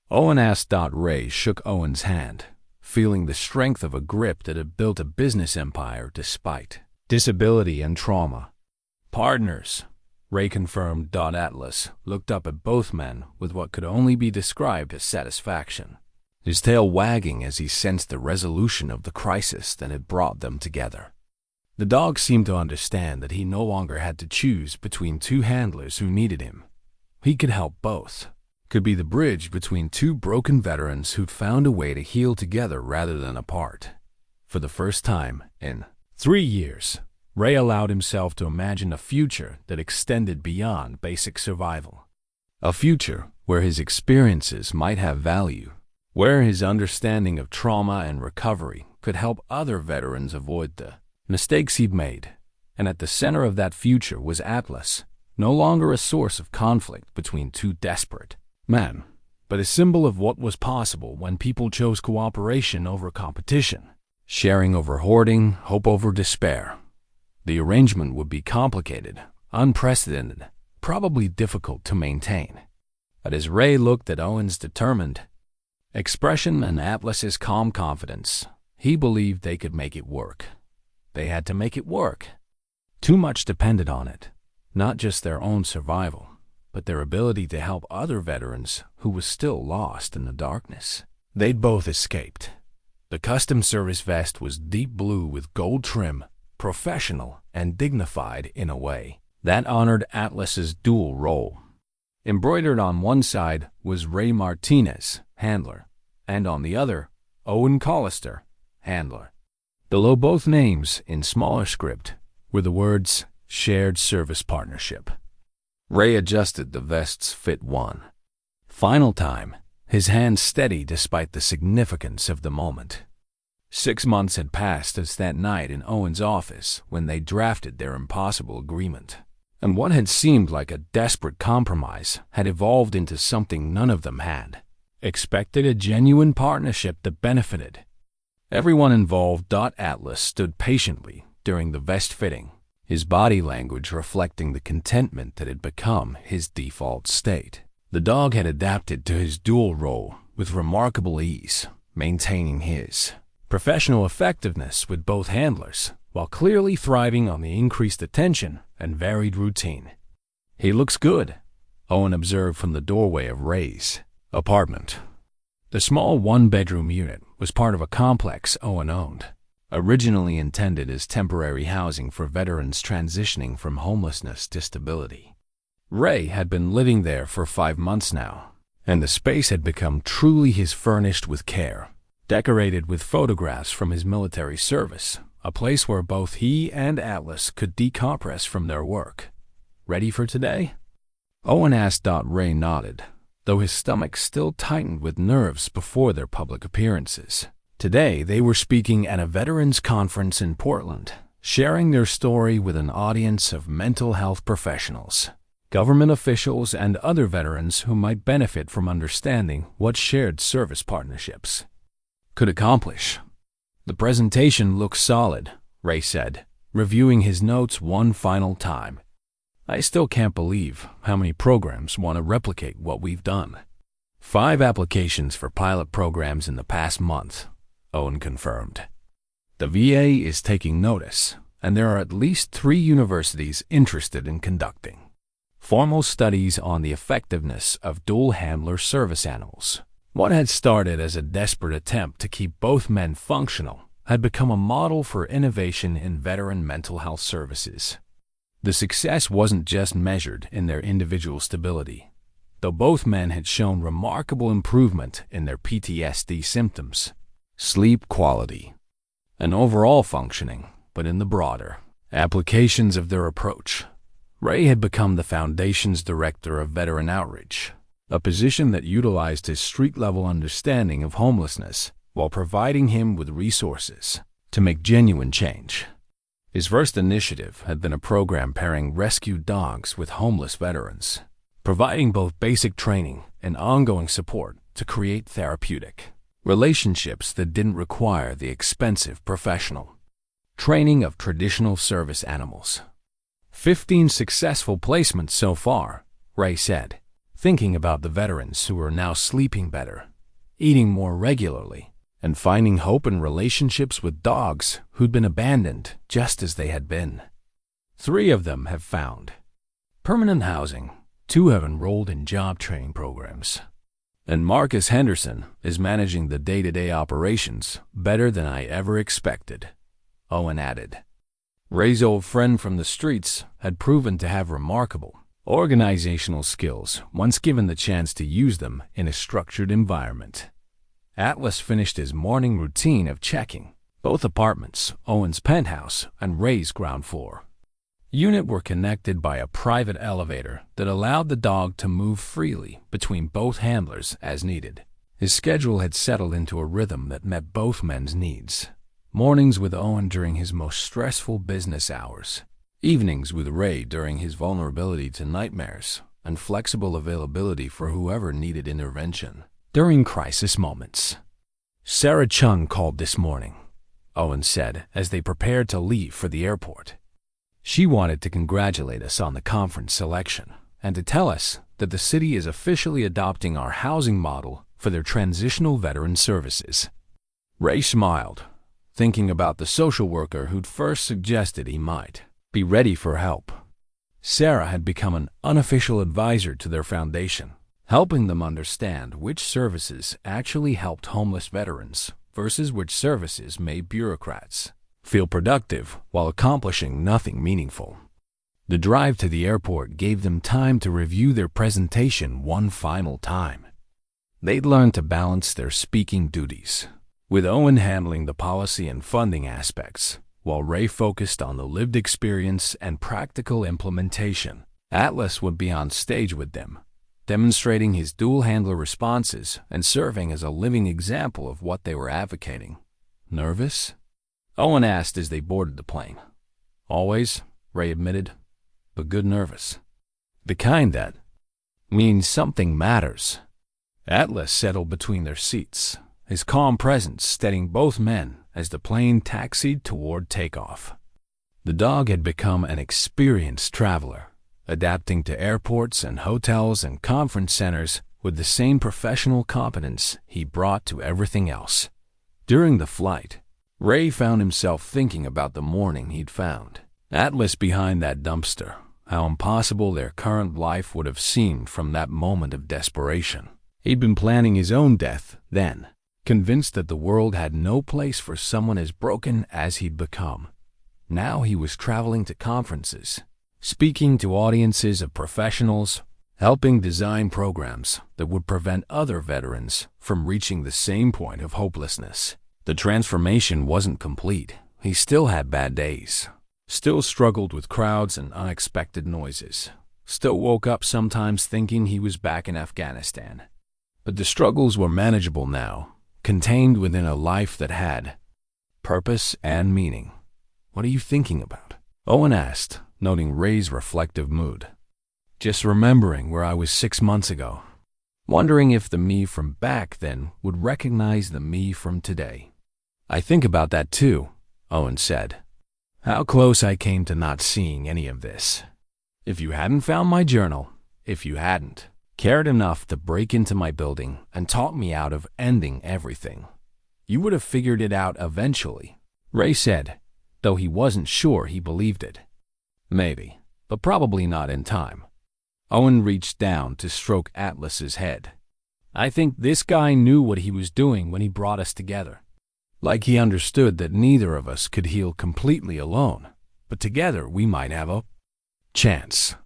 Owen asked. Ray shook Owen's hand, feeling the strength of a grip that had built a business empire despite disability and trauma. "Partners," Ray confirmed. Atlas looked up at both men with what could only be described as satisfaction, his tail wagging as he sensed the resolution of the crisis that had brought them together. The dog seemed to understand that he no longer had to choose between two handlers who needed him. He could help both, could be the bridge between two broken veterans who'd found a way to heal together rather than apart. For the first time in 3 years, Ray allowed himself to imagine a future that extended beyond basic survival. A future where his experiences might have value, where his understanding of trauma and recovery could help other veterans avoid the mistakes he'd made. And at the center of that future was Atlas, no longer a source of conflict between two desperate men, but a symbol of what was possible when people chose cooperation over competition, sharing over hoarding, hope over despair. The arrangement would be complicated, unprecedented, probably difficult to maintain. But as Ray looked at Owen's determined expression and Atlas's calm confidence, he believed they could make it work. They had to make it work. Too much depended on it, not just their own survival, but their ability to help other veterans who were still lost in the darkness. They'd both escaped. The custom service vest was deep blue with gold trim, professional and dignified in a way that honored Atlas's dual role. Embroidered on one side was Ray Martinez, handler, and on the other, Owen Collister, handler. Below both names, in smaller script, were the words Shared Service Partnership. Ray adjusted the vest's fit one final time, his hands steady despite the significance of the moment. 6 months had passed since that night in Owen's office when they drafted their impossible agreement, and what had seemed like a desperate compromise had evolved into something none of them had expected, a genuine partnership that benefited everyone involved. Atlas stood patiently during the vest fitting, his body language reflecting the contentment that had become his default state. The dog had adapted to his dual role with remarkable ease, maintaining his professional effectiveness with both handlers, while clearly thriving on the increased attention and varied routine. "He looks good," Owen observed from the doorway of Ray's apartment. The small one-bedroom unit was part of a complex Owen owned, originally intended as temporary housing for veterans transitioning from homelessness to stability. Ray had been living there for 5 months now, and the space had become truly his, furnished with care, decorated with photographs from his military service, a place where both he and Atlas could decompress from their work. "Ready for today?" Owen asked. Ray nodded, though his stomach still tightened with nerves before their public appearances. Today they were speaking at a veterans conference in Portland, sharing their story with an audience of mental health professionals, government officials, and other veterans who might benefit from understanding what shared service partnerships could accomplish. "The presentation looks solid," Ray said, reviewing his notes one final time. "I still can't believe how many programs want to replicate what we've done." 5 applications for pilot programs in the past month, Owen confirmed. "The VA is taking notice, and there are at least 3 universities interested in conducting formal studies on the effectiveness of dual handler service animals." What had started as a desperate attempt to keep both men functional had become a model for innovation in veteran mental health services. The success wasn't just measured in their individual stability, though both men had shown remarkable improvement in their PTSD symptoms, sleep quality, and overall functioning, but in the broader applications of their approach. Ray had become the Foundation's Director of Veteran Outreach, a position that utilized his street-level understanding of homelessness while providing him with resources to make genuine change. His first initiative had been a program pairing rescued dogs with homeless veterans, providing both basic training and ongoing support to create therapeutic relationships that didn't require the expensive professional training of traditional service animals. 15 successful placements so far, Ray said, thinking about the veterans who were now sleeping better, eating more regularly, and finding hope in relationships with dogs who'd been abandoned just as they had been. 3 of them have found permanent housing. 2 have enrolled in job training programs. And Marcus Henderson is managing the day-to-day operations better than I ever expected, Owen added. Ray's old friend from the streets had proven to have remarkable organizational skills once given the chance to use them in a structured environment. Atlas finished his morning routine of checking both apartments, Owen's penthouse and Ray's ground floor. Unit were connected by a private elevator that allowed the dog to move freely between both handlers as needed. His schedule had settled into a rhythm that met both men's needs. Mornings with Owen during his most stressful business hours, evenings with Ray during his vulnerability to nightmares, and flexible availability for whoever needed intervention during crisis moments. Sarah Chung called this morning, Owen said as they prepared to leave for the airport. She wanted to congratulate us on the conference selection and to tell us that the city is officially adopting our housing model for their transitional veteran services. Ray smiled, thinking about the social worker who'd first suggested he might be ready for help. Sarah had become an unofficial advisor to their foundation, helping them understand which services actually helped homeless veterans versus which services made bureaucrats feel productive while accomplishing nothing meaningful. The drive to the airport gave them time to review their presentation one final time. They'd learned to balance their speaking duties, with Owen handling the policy and funding aspects, while Ray focused on the lived experience and practical implementation. Atlas would be on stage with them, demonstrating his dual-handler responses and serving as a living example of what they were advocating. Nervous? Owen asked as they boarded the plane. Always, Ray admitted, but good nervous. The kind that means something matters. Atlas settled between their seats, his calm presence steadying both men as the plane taxied toward takeoff. The dog had become an experienced traveler, adapting to airports and hotels and conference centers with the same professional competence he brought to everything else. During the flight, Ray found himself thinking about the morning he'd found Atlas behind that dumpster, how impossible their current life would have seemed from that moment of desperation. He'd been planning his own death then, convinced that the world had no place for someone as broken as he'd become. Now he was traveling to conferences, speaking to audiences of professionals, helping design programs that would prevent other veterans from reaching the same point of hopelessness. The transformation wasn't complete. He still had bad days, still struggled with crowds and unexpected noises, still woke up sometimes thinking he was back in Afghanistan. But the struggles were manageable now, contained within a life that had purpose and meaning. "What are you thinking about?" Owen asked, noting Ray's reflective mood. "Just remembering where I was 6 months ago, wondering if the me from back then would recognize the me from today." "I think about that too," Owen said. "How close I came to not seeing any of this. If you hadn't found my journal, if you hadn't cared enough to break into my building and talk me out of ending everything, you would have figured it out eventually," Ray said, though he wasn't sure he believed it. "Maybe, but probably not in time." Owen reached down to stroke Atlas's head. "I think this guy knew what he was doing when he brought us together. Like he understood that neither of us could heal completely alone, but together we might have a chance."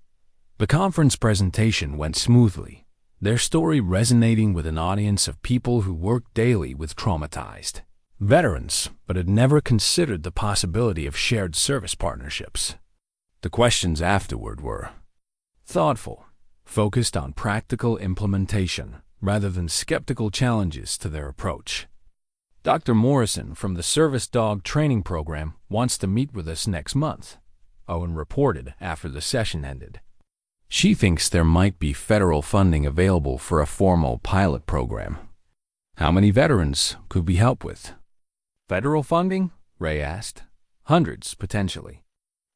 The conference presentation went smoothly, their story resonating with an audience of people who worked daily with traumatized veterans but had never considered the possibility of shared service partnerships. The questions afterward were thoughtful, focused on practical implementation rather than skeptical challenges to their approach. "Dr. Morrison from the Service Dog Training Program wants to meet with us next month," Owen reported after the session ended. "She thinks there might be federal funding available for a formal pilot program. How many veterans could we help with?" "Federal funding?" Ray asked. "Hundreds, potentially.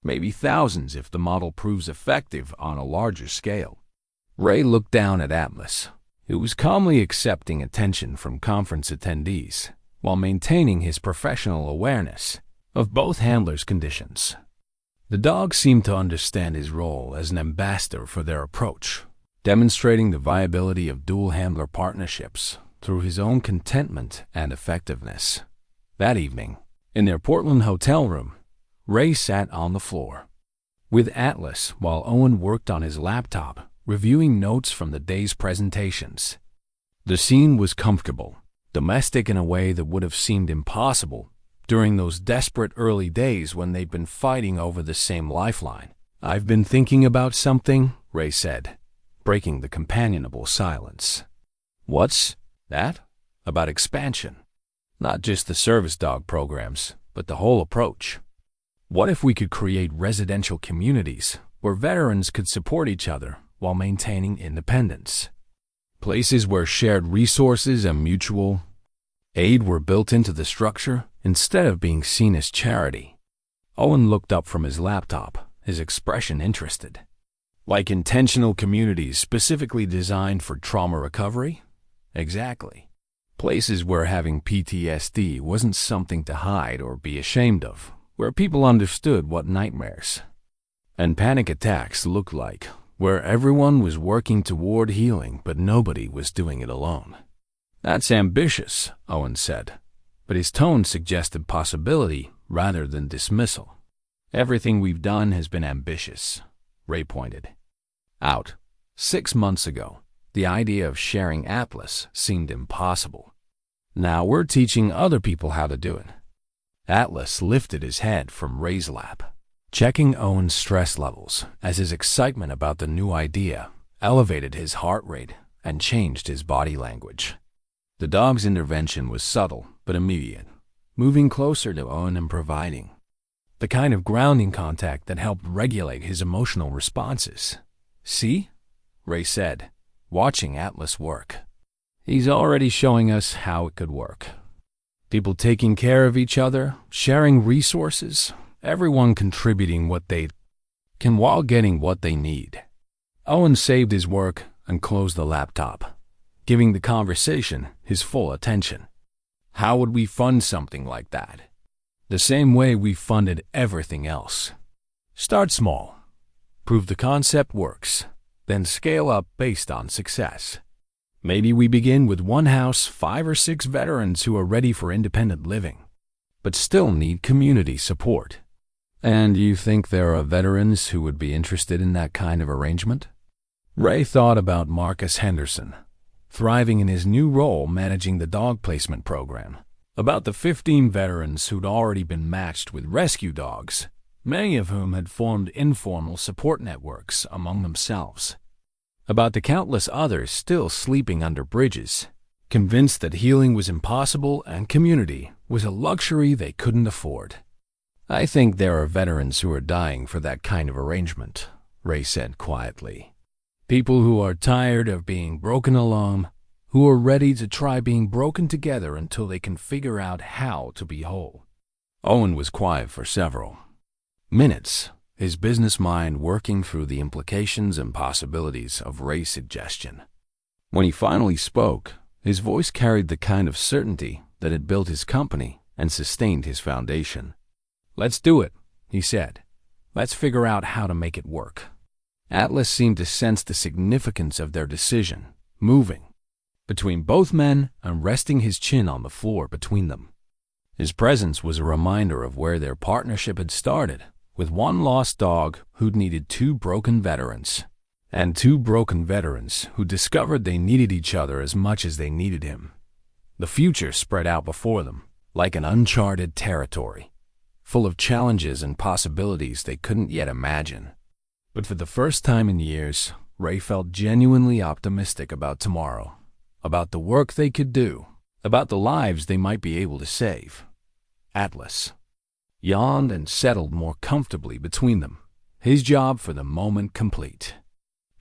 Maybe thousands if the model proves effective on a larger scale." Ray looked down at Atlas, who was calmly accepting attention from conference attendees while maintaining his professional awareness of both handlers' conditions. The dog seemed to understand his role as an ambassador for their approach, demonstrating the viability of dual-handler partnerships through his own contentment and effectiveness. That evening, in their Portland hotel room, Ray sat on the floor with Atlas while Owen worked on his laptop, reviewing notes from the day's presentations. The scene was comfortable, domestic in a way that would have seemed impossible during those desperate early days when they'd been fighting over the same lifeline. "I've been thinking about something," Ray said, breaking the companionable silence. "What's that?" "About expansion. Not just the service dog programs, but the whole approach. What if we could create residential communities where veterans could support each other while maintaining independence? Places where shared resources and mutual aid were built into the structure instead of being seen as charity." Owen looked up from his laptop, his expression interested. "Like intentional communities specifically designed for trauma recovery?" "Exactly. Places where having PTSD wasn't something to hide or be ashamed of, where people understood what nightmares and panic attacks looked like, where everyone was working toward healing but nobody was doing it alone." "That's ambitious," Owen said, but his tone suggested possibility rather than dismissal. "Everything we've done has been ambitious," Ray pointed out. 6 months ago, the idea of sharing Atlas seemed impossible. Now we're teaching other people how to do it. Atlas lifted his head from Ray's lap, checking Owen's stress levels as his excitement about the new idea elevated his heart rate and changed his body language. The dog's intervention was subtle but immediate, moving closer to Owen and providing the kind of grounding contact that helped regulate his emotional responses. "See?" Ray said, watching Atlas work. "He's already showing us how it could work. People taking care of each other, sharing resources, everyone contributing what they can while getting what they need." Owen saved his work and closed the laptop, giving the conversation his full attention. "How would we fund something like that?" "The same way we funded everything else. Start small, prove the concept works, then scale up based on success. Maybe we begin with one house, 5 or 6 veterans who are ready for independent living, but still need community support." "And you think there are veterans who would be interested in that kind of arrangement?" Ray thought about Marcus Henderson, thriving in his new role managing the dog placement program. About the 15 veterans who'd already been matched with rescue dogs, many of whom had formed informal support networks among themselves. About the countless others still sleeping under bridges, convinced that healing was impossible and community was a luxury they couldn't afford. "I think there are veterans who are dying for that kind of arrangement," Ray said quietly. "People who are tired of being broken alone, who are ready to try being broken together until they can figure out how to be whole." Owen was quiet for several minutes, his business mind working through the implications and possibilities of Ray's suggestion. When he finally spoke, his voice carried the kind of certainty that had built his company and sustained his foundation. "Let's do it," he said. "Let's figure out how to make it work." Atlas seemed to sense the significance of their decision, moving between both men and resting his chin on the floor between them. His presence was a reminder of where their partnership had started, with one lost dog who'd needed 2 broken veterans, and 2 broken veterans who discovered they needed each other as much as they needed him. The future spread out before them, like an uncharted territory, full of challenges and possibilities they couldn't yet imagine. But for the first time in years, Ray felt genuinely optimistic about tomorrow, about the work they could do, about the lives they might be able to save. Atlas yawned and settled more comfortably between them, his job for the moment complete.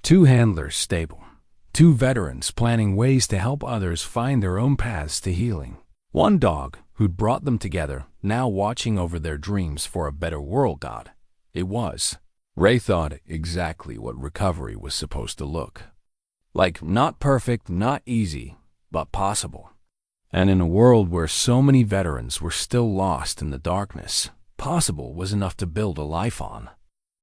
2 handlers stable, 2 veterans planning ways to help others find their own paths to healing. 1 dog who'd brought them together, now watching over their dreams for a better world. God, it was, Ray thought, exactly what recovery was supposed to look like. Not perfect, not easy, but possible. And in a world where so many veterans were still lost in the darkness, possible was enough to build a life on.